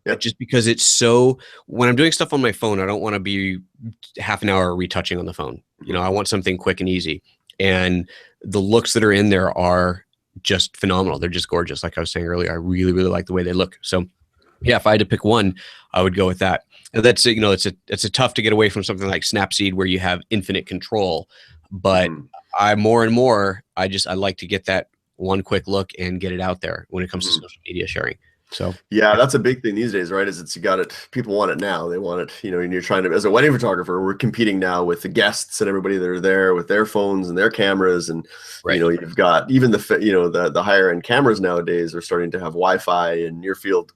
Yeah. Just because it's so, when I'm doing stuff on my phone, I don't want to be half an hour retouching on the phone. I want something quick and easy. And the looks that are in there are just phenomenal. They're just gorgeous. Like I was saying earlier, I really, really like the way they look. So yeah, if I had to pick one, I would go with that. And that's, it's a tough to get away from something like Snapseed where you have infinite control. But I like to get that one quick look and get it out there when it comes to social media sharing. So yeah, that's a big thing these days, right? People want it now. They want it, and you're trying to, as a wedding photographer, we're competing now with the guests and everybody that are there with their phones and their cameras. And, you've got even the higher end cameras nowadays are starting to have Wi-Fi and near field,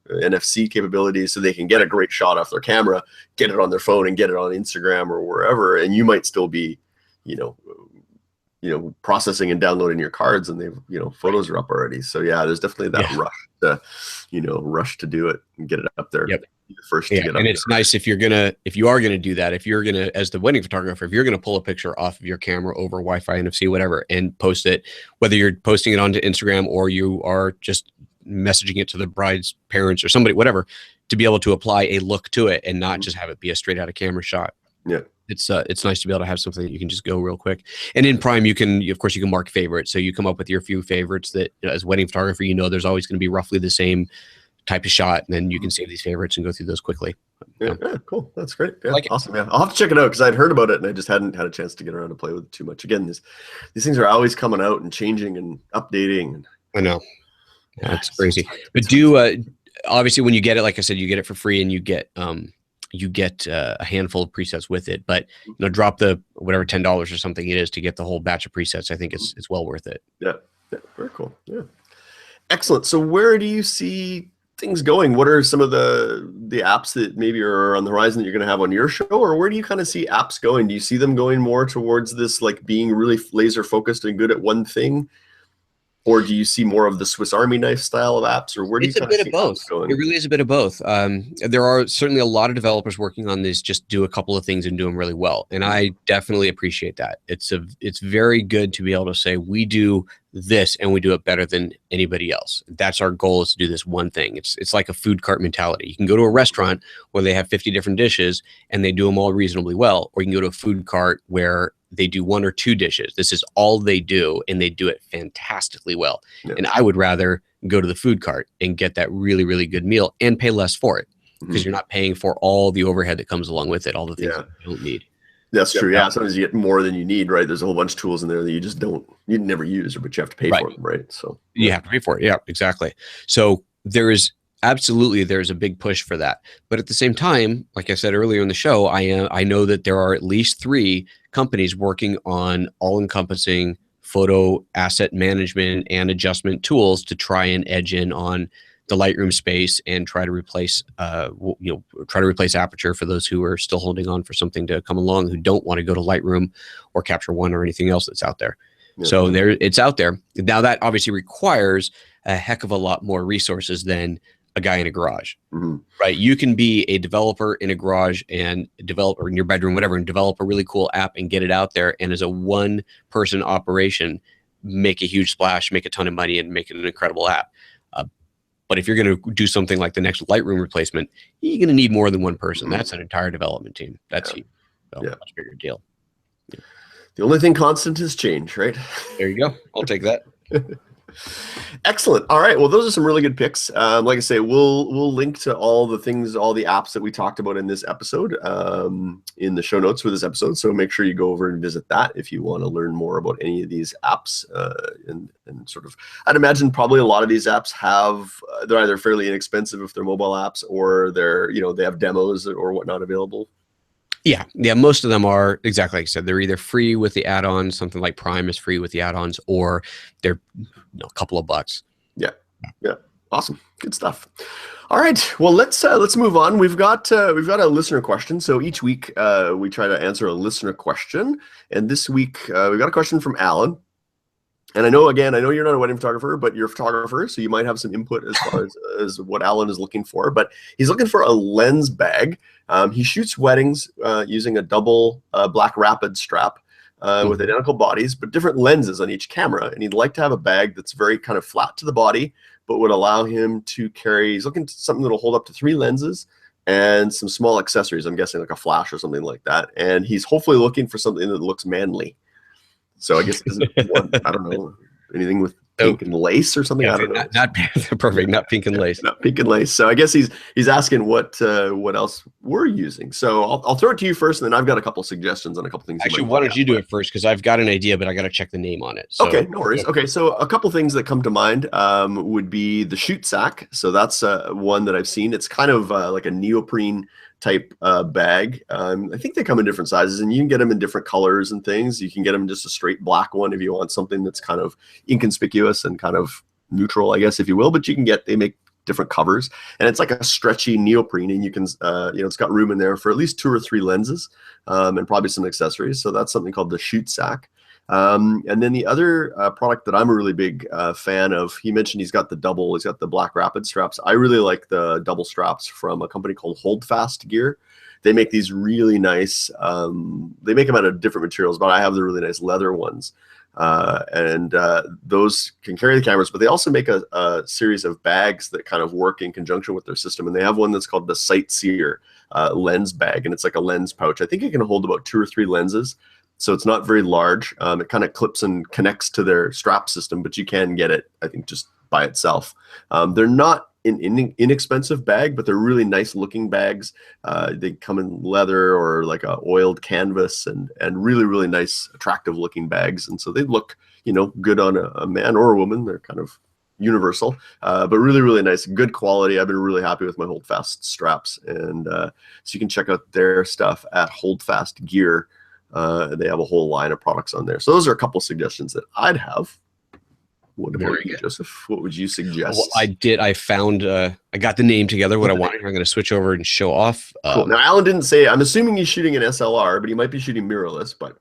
NFC capabilities, so they can get a great shot off their camera, get it on their phone and get it on Instagram or wherever. And you might still be, processing and downloading your cards, and photos are up already. So yeah, there's definitely that rush to do it and get it up there. Yep. First to get up and it's nice if you are gonna do that, if you're gonna, as the wedding photographer, if you're gonna pull a picture off of your camera over Wi-Fi, NFC, whatever, and post it, whether you're posting it onto Instagram or you are just messaging it to the bride's parents or somebody, whatever, to be able to apply a look to it and not just have it be a straight out of camera shot. Yeah. It's nice to be able to have something that you can just go real quick. And in Prime, you can mark favorites. So you come up with your few favorites that, as a wedding photographer, there's always going to be roughly the same type of shot, and then you can save these favorites and go through those quickly. Yeah, cool. That's great. Yeah, awesome. Yeah, I'll have to check it out because I'd heard about it and I just hadn't had a chance to get around to play with it too much. Again, these things are always coming out and changing and updating. I know. That's crazy. But obviously when you get it, like I said, you get it for free, and you get a handful of presets with it, but drop the whatever $10 or something it is to get the whole batch of presets. I think it's well worth it. Yeah, very cool. Yeah, excellent. So where do you see things going? What are some of the apps that maybe are on the horizon that you're going to have on your show, or where do you kind of see apps going? Do you see them going more towards this, like being really laser focused and good at one thing? Or do you see more of the Swiss Army knife style of apps, or where do you kind of see apps going? It really is a bit of both. There are certainly a lot of developers working on these, just do a couple of things and do them really well. And I definitely appreciate that. It's very good to be able to say, we do this and we do it better than anybody else. That's our goal, is to do this one thing. It's like a food cart mentality. You can go to a restaurant where they have 50 different dishes and they do them all reasonably well, or you can go to a food cart where they do 1 or 2 dishes. This is all they do, and they do it fantastically well. Yeah. And I would rather go to the food cart and get that really, really good meal and pay less for it, because you're not paying for all the overhead that comes along with it, all the things that you don't need. That's true. Yeah, sometimes you get more than you need, right? There's a whole bunch of tools in there that you just you never use, but you have to pay for them, right? So you have to pay for it. Yeah, exactly. So there's a big push for that. But at the same time, like I said earlier in the show, I know that there are at least 3 companies working on all-encompassing photo asset management and adjustment tools to try and edge in on the Lightroom space and try to replace Aperture for those who are still holding on for something to come along, who don't want to go to Lightroom or Capture One or anything else that's out there. Yeah. So it's out there. Now that obviously requires a heck of a lot more resources than a guy in a garage, right? You can be a developer in a garage and develop, or in your bedroom, whatever, and develop a really cool app and get it out there. And as a 1-person operation, make a huge splash, make a ton of money, and make it an incredible app. But if you're going to do something like the next Lightroom replacement, you're going to need more than 1 person. That's an entire development team. That's huge. So much bigger deal. Yeah. The only thing constant is change, right? There you go. I'll take that. Excellent. All right. Well, those are some really good picks. Like I say, we'll link to all the things, all the apps that we talked about in this episode in the show notes for this episode. So make sure you go over and visit that if you want to learn more about any of these apps. And sort of, I'd imagine probably a lot of these apps they're either fairly inexpensive if they're mobile apps, or they have demos or whatnot available. Yeah. Most of them are exactly like I said. They're either free with the add-ons, something like Prime is free with the add-ons, or they're a couple of bucks. Yeah. Awesome. Good stuff. All right. Well, let's move on. We've got a listener question. So each week we try to answer a listener question, and this week we've got a question from Alan. And I know you're not a wedding photographer, but you're a photographer, so you might have some input as far as what Alan is looking for. But he's looking for a lens bag. He shoots weddings using a double black rapid strap with identical bodies, but different lenses on each camera. And he'd like to have a bag that's very kind of flat to the body, but would allow him to carry. He's looking for something that'll hold up to 3 lenses and some small accessories. I'm guessing like a flash or something like that. And he's hopefully looking for something that looks manly. So I guess it doesn't want, I don't know, anything with pink and lace or something. I don't know. Not perfect. Not pink and lace. Not pink and lace. So I guess he's asking what else we're using. So I'll throw it to you first, and then I've got a couple of suggestions on a couple things. Actually, why don't you do it first? Because I've got an idea, but I got to check the name on it. So. Okay, no worries. Okay, so a couple things that come to mind would be the shoot sack. So that's one that I've seen. It's kind of like a neoprene type bag. I think they come in different sizes, and you can get them in different colors and things. You can get them in just a straight black one if you want something that's kind of inconspicuous and kind of neutral, I guess, if you will. But they make different covers, and it's like a stretchy neoprene, and you can, it's got room in there for at least 2 or 3 lenses and probably some accessories. So that's something called the shoot sack. And then the other product that I'm a really big fan of, he mentioned he's got the black rapid straps. I really like the double straps from a company called Holdfast Gear. They make these really nice, they make them out of different materials, but I have the really nice leather ones. And those can carry the cameras, but they also make a series of bags that kind of work in conjunction with their system. And they have one that's called the Sightseer lens bag, and it's like a lens pouch. I think it can hold about 2 or 3 lenses. So it's not very large. It kind of clips and connects to their strap system, but you can get it, I think, just by itself. They're not an inexpensive bag, but they're really nice looking bags. They come in leather or like a oiled canvas, and really, really nice, attractive looking bags. And so they look, good on a man or a woman. They're kind of universal, but really, really nice, good quality. I've been really happy with my Holdfast straps. And so you can check out their stuff at Holdfast Gear. They have a whole line of products on there. So those are a couple of suggestions that I'd have. What about you, Joseph? What would you suggest? Well, I found, I got the name together, what I wanted. I'm going to switch over and show off. Cool. Now, Alan didn't say, I'm assuming he's shooting an SLR, but he might be shooting mirrorless, but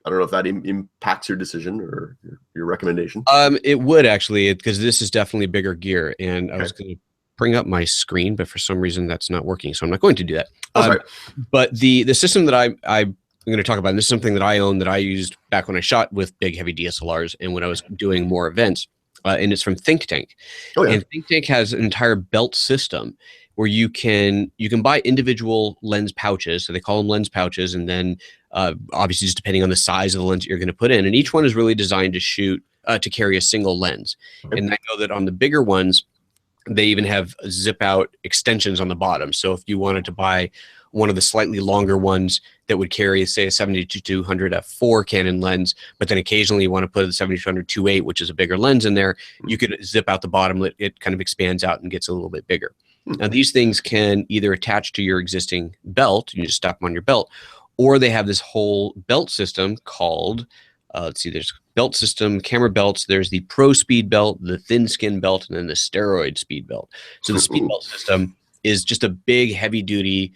I don't know if that impacts your decision or your recommendation. It would actually, because this is definitely bigger gear, and I was going to bring up my screen, but for some reason that's not working, so I'm not going to do that. But the system that I'm going to talk about, and this is something that I own that I used back when I shot with big heavy DSLRs and when I was doing more events, and it's from ThinkTank. And ThinkTank has an entire belt system where you can buy individual lens pouches. So they call them lens pouches, and then obviously just depending on the size of the lens that you're going to put in, and each one is really designed to shoot to carry a single lens. And I know that on the bigger ones, they even have zip out extensions on the bottom. So if you wanted to buy one of the slightly longer ones that would carry, say, a 70-200 f4 Canon lens, but then occasionally you want to put a 70-200 2.8, which is a bigger lens in there, you could zip out the bottom. It kind of expands out and gets a little bit bigger. Now, these things can either attach to your existing belt, you just strap them on your belt, or they have this whole belt system called, let's see, there's belt system, camera belts, there's the Pro Speed belt, the thin skin belt, and then the steroid speed belt. So the speed belt system is just a big heavy duty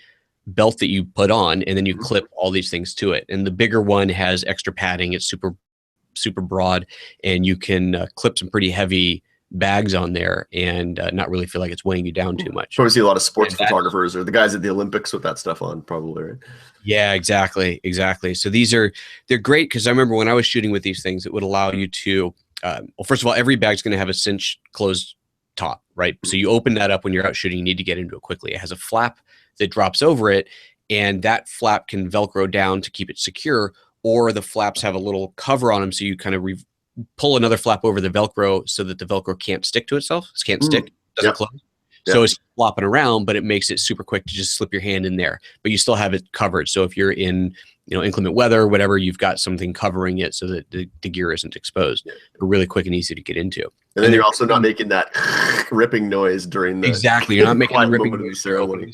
belt that you put on, and then you clip all these things to it. And the bigger one has extra padding. It's super broad, and you can clip some pretty heavy bags on there and not really feel like it's weighing you down too much. Probably see a lot of sports photographers or the guys at the Olympics with that stuff on, probably, right? Yeah, exactly. So they're great because I remember when I was shooting with these things, it would allow you to, well, first of all, every bag's going to have a cinch closed top, right? So you open that up when you're out shooting, you need to get into it quickly. It has a flap that drops over it, and that flap can Velcro down to keep it secure, or the flaps have a little cover on them, so you kind of pull another flap over the Velcro so that the Velcro can't stick to itself. It can't stick, doesn't close. So it's flopping around, but it makes it super quick to just slip your hand in there. But you still have it covered. So if you're in, inclement weather or whatever, you've got something covering it so that the gear isn't exposed. They're really quick and easy to get into. And then you're also not making that ripping noise during the you're not making a ripping noise ceremony.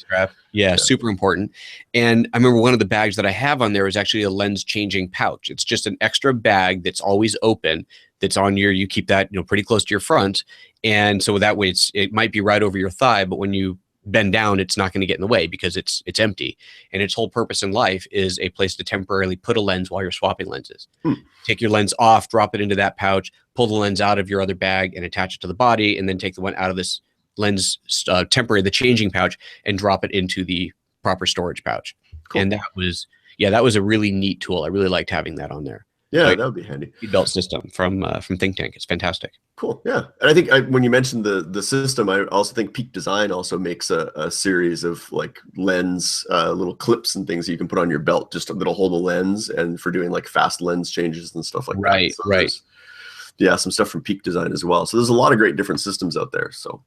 Yeah, super important. And I remember one of the bags that I have on there is actually a lens changing pouch. It's just an extra bag that's always open. That's on you keep that pretty close to your front, and so that way it might be right over your thigh, but when you bend down, it's not going to get in the way because it's empty. And its whole purpose in life is a place to temporarily put a lens while you're swapping lenses. Take your lens off, drop it into that pouch, pull the lens out of your other bag and attach it to the body, and then take the one out of this lens the changing pouch, and drop it into the proper storage pouch. Cool. And that was a really neat tool. I really liked having that on there. Yeah, that would be handy. Belt system from ThinkTank. It's fantastic. Cool. Yeah, and I think when you mentioned the system, I also think Peak Design also makes a series of like lens little clips and things that you can put on your belt, just that'll hold the lens, and for doing like fast lens changes and stuff like that. So right. Yeah, some stuff from Peak Design as well. So there's a lot of great different systems out there. So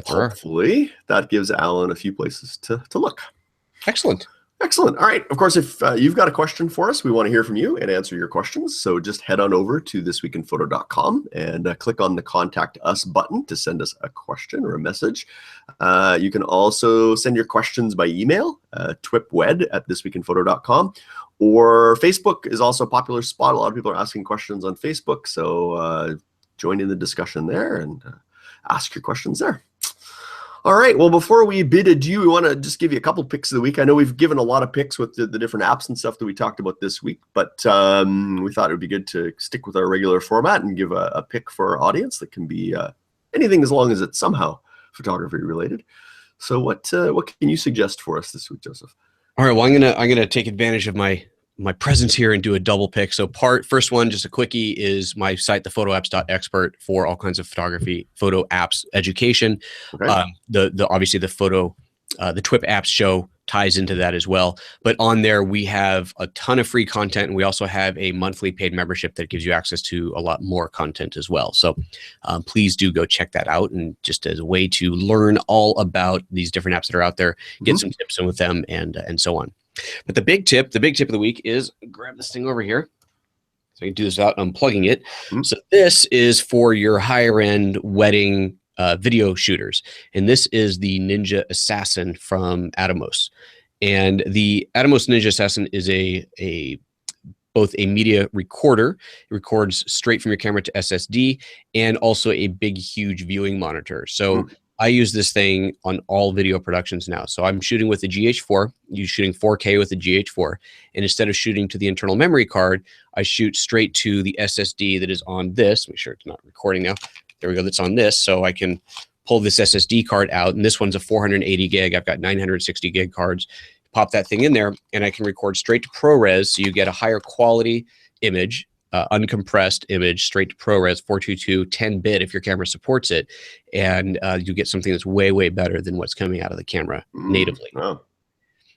hopefully that gives Alan a few places to look. Excellent. All right. Of course, if you've got a question for us, we want to hear from you and answer your questions. So just head on over to thisweekinphoto.com and click on the Contact Us button to send us a question or a message. You can also send your questions by email, twipwed@thisweekinphoto.com, or Facebook is also a popular spot. A lot of people are asking questions on Facebook. So join in the discussion there and ask your questions there. All right. Well, before we bid adieu, we want to just give you a couple picks of the week. I know we've given a lot of picks with the different apps and stuff that we talked about this week, but we thought it would be good to stick with our regular format and give a pick for our audience that can be anything as long as it's somehow photography related. So what can you suggest for us this week, Joseph? All right. Well, I'm gonna take advantage of my presence here and do a double pick. So first one, just a quickie, is my site, thephotoapps.expert, for all kinds of photography, photo apps education. Okay. Obviously the TWiP apps show ties into that as well. But on there, we have a ton of free content, and we also have a monthly paid membership that gives you access to a lot more content as well. So please do go check that out, and just as a way to learn all about these different apps that are out there, get some tips in with them, and so on. But the big tip of the week is grab this thing over here. So you can do this without unplugging it. So this is for your higher end wedding video shooters. And this is the Ninja Assassin from Atomos. And the Atomos Ninja Assassin is both a media recorder. It records straight from your camera to SSD, and also a big, huge viewing monitor. So I use this thing on all video productions now. So I'm shooting with the GH4, you're shooting 4K with the GH4. And instead of shooting to the internal memory card, I shoot straight to the SSD that is on this. Make sure it's not recording now. There we go, that's on this. So I can pull this SSD card out, and this one's a 480 gig. I've got 960 gig cards. Pop that thing in there, and I can record straight to ProRes, so you get a higher quality image, uncompressed image, straight to ProRes, 422, 10-bit if your camera supports it, and you get something that's way, way better than what's coming out of the camera natively. Wow.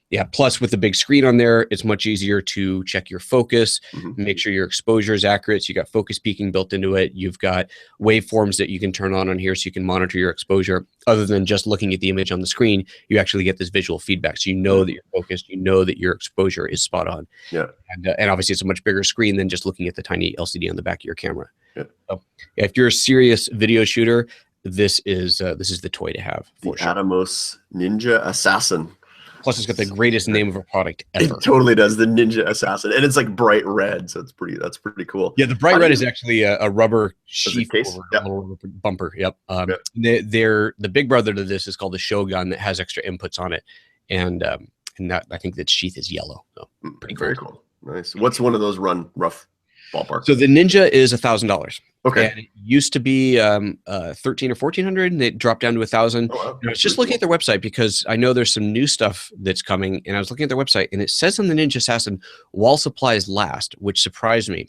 Yeah, plus with the big screen on there, it's much easier to check your focus, make sure your exposure is accurate. So you got focus peaking built into it. You've got waveforms that you can turn on here so you can monitor your exposure. Other than just looking at the image on the screen, you actually get this visual feedback. So you know that you're focused, you know that your exposure is spot on. Yeah. And obviously it's a much bigger screen than just looking at the tiny LCD on the back of your camera. Yeah. So if you're a serious video shooter, this is the toy to have. The Atomos Ninja Assassin. Plus, it's got the greatest name of a product ever. It totally does, the Ninja Assassin, and it's like bright red, so that's pretty cool. Yeah, the bright red is actually a rubber sheath case? over Yep. a little rubber bumper. Yep. They're the big brother to this is called the Shogun that has extra inputs on it, and that I think that sheath is yellow. So pretty cool. Very cool. Nice. What's one of those run rough ballpark? So the Ninja is $1,000. Okay. And it used to be 1,300 or 1,400, and it dropped down to 1,000. Oh, wow. I was just looking at their website because I know there's some new stuff that's coming, and I was looking at their website, and it says on the Ninja Assassin, while supplies last, which surprised me.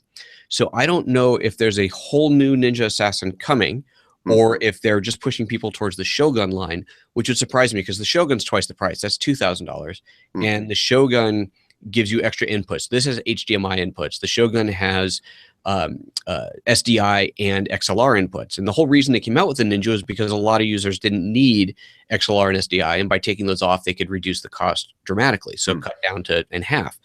So I don't know if there's a whole new Ninja Assassin coming, or if they're just pushing people towards the Shogun line, which would surprise me because the Shogun's twice the price. That's $2,000, and the Shogun gives you extra inputs. This has HDMI inputs. The Shogun has SDI and XLR inputs. And the whole reason they came out with the Ninja is because a lot of users didn't need XLR and SDI. And by taking those off, they could reduce the cost dramatically. So cut down to in half.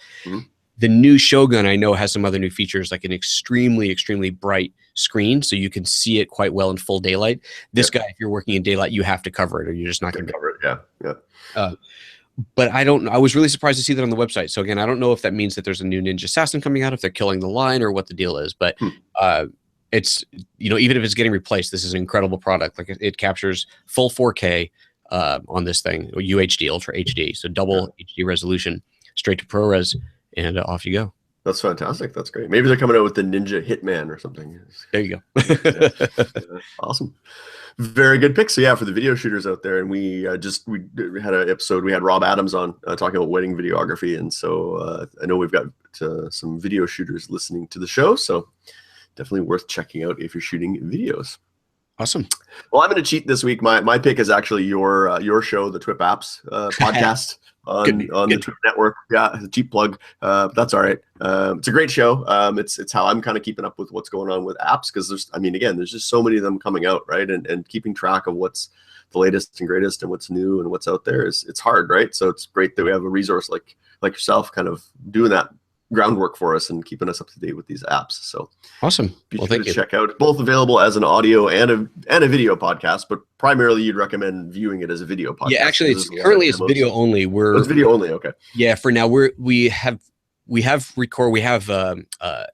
The new Shogun, I know, has some other new features, like an extremely, extremely bright screen. So you can see it quite well in full daylight. This guy, if you're working in daylight, you have to cover it or you're just not going to cover it. Yeah. But I was really surprised to see that on the website. So again, I don't know if that means that there's a new Ninja Assassin coming out, if they're killing the line or what the deal is, but it's, even if it's getting replaced, this is an incredible product. Like it captures full 4K on this thing, UHD, Ultra HD. So double HD resolution, straight to ProRes, and off you go. That's fantastic. That's great. Maybe they're coming out with the Ninja Hitman or something. There you go. Awesome. Very good pick. So yeah, for the video shooters out there, and we had an episode. We had Rob Adams on talking about wedding videography, and so I know we've got some video shooters listening to the show. So definitely worth checking out if you're shooting videos. Awesome. Well, I'm going to cheat this week. My pick is actually your show, the TWiP Apps podcast. on the TWiP network. Yeah, it's a cheap plug. That's all right. It's a great show. It's how I'm kind of keeping up with what's going on with apps, because there's just so many of them coming out, right? And keeping track of what's the latest and greatest and what's new and what's out there it's hard, right? So it's great that we have a resource like yourself kind of doing that groundwork for us and keeping us up to date with these apps. So awesome. Be sure to check out, both available as an audio and a video podcast, but primarily you'd recommend viewing it as a video podcast. Yeah, actually it's video only. It's video only. Okay. Yeah. For now we have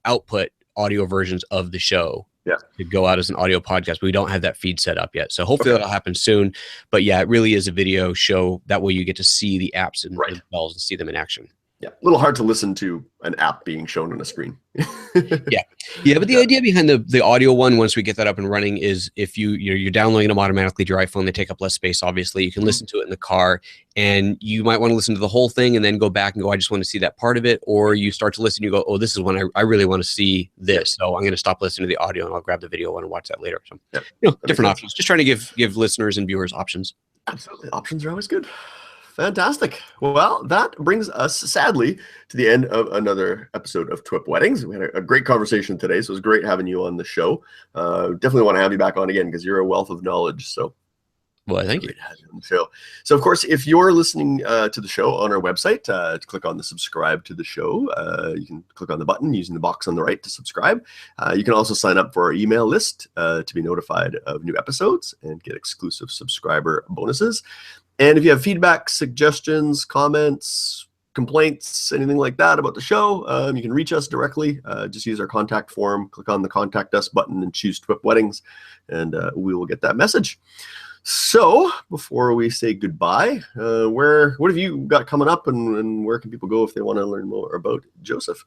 output audio versions of the show. Yeah. To go out as an audio podcast, but we don't have that feed set up yet. So hopefully that'll happen soon. But yeah, it really is a video show. That way you get to see the apps and themselves and see them in action. Yeah, a little hard to listen to an app being shown on a screen. Yeah, but the idea behind the audio one, once we get that up and running, is if you're downloading them automatically to your iPhone, they take up less space. Obviously, you can listen to it in the car, and you might want to listen to the whole thing and then go back and go, I just want to see that part of it. Or you start to listen, you go, oh, this is when I really want to see this, so I'm going to stop listening to the audio and I'll grab the video one and watch that later. So different options. Just trying to give listeners and viewers options. Absolutely, options are always good. Fantastic. Well, that brings us, sadly, to the end of another episode of TWiP Weddings. We had a great conversation today, so it was great having you on the show. Definitely want to have you back on again because you're a wealth of knowledge. So, well, thank you. On the show. So, of course, if you're listening to the show on our website, click on the subscribe to the show. You can click on the button using the box on the right to subscribe. You can also sign up for our email list to be notified of new episodes and get exclusive subscriber bonuses. And if you have feedback, suggestions, comments, complaints, anything like that about the show, you can reach us directly. Just use our contact form, click on the contact us button and choose TWiP Weddings, and we will get that message. So before we say goodbye, what have you got coming up, and where can people go if they want to learn more about Joseph?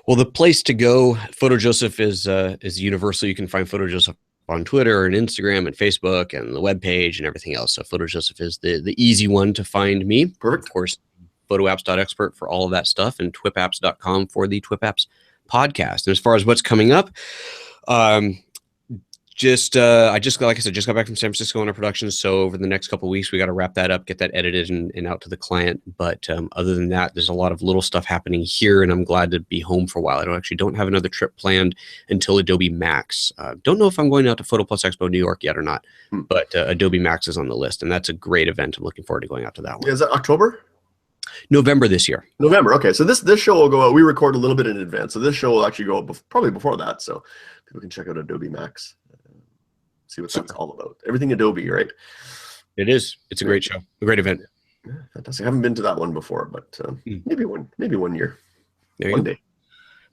Well, the place to go, PhotoJoseph is universal. You can find PhotoJoseph on Twitter and Instagram and Facebook and the webpage and everything else. So PhotoJoseph is the easy one to find me. Perfect. Of course, photoapps.expert for all of that stuff, and TWiPapps.com for the TWiP Apps podcast. And as far as what's coming up, I just got back from San Francisco on our production. So over the next couple of weeks, we got to wrap that up, get that edited and out to the client. But other than that, there's a lot of little stuff happening here, and I'm glad to be home for a while. I don't have another trip planned until Adobe Max. Don't know if I'm going out to Photo Plus Expo New York yet or not, but Adobe Max is on the list, and that's a great event. I'm looking forward to going out to that one. Is that October? November this year. November. Okay, so this show will go out. We record a little bit in advance, so this show will actually go out probably before that. So people can check out Adobe Max. See what that's all about. Everything Adobe, right? It is. It's a great show, a great event. Yeah, fantastic. I haven't been to that one before, but maybe one year, one day.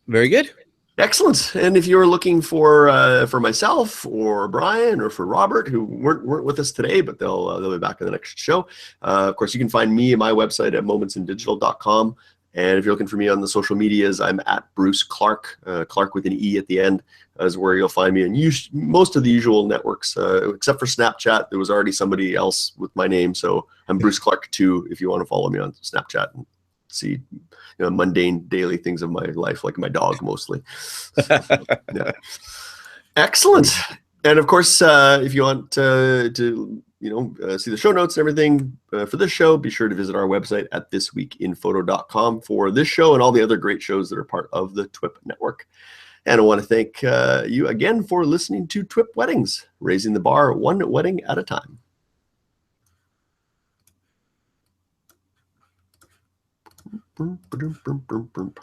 Very good. Excellent. And if you're looking for myself or Brian or for Robert, who weren't with us today, but they'll be back in the next show. Of course, you can find me at my website at momentsindigital.com. And if you're looking for me on the social medias, I'm at Bruce Clark. Clark with an E at the end is where you'll find me. And most of the usual networks, except for Snapchat, there was already somebody else with my name. So I'm Bruce Clark 2 if you want to follow me on Snapchat and see mundane daily things of my life, like my dog mostly. So, yeah. Excellent. And of course, if you want to see the show notes and everything for this show, be sure to visit our website at thisweekinphoto.com for this show and all the other great shows that are part of the TWiP network. And I want to thank you again for listening to TWiP Weddings, raising the bar one wedding at a time. Boom, boom, boom, boom, boom.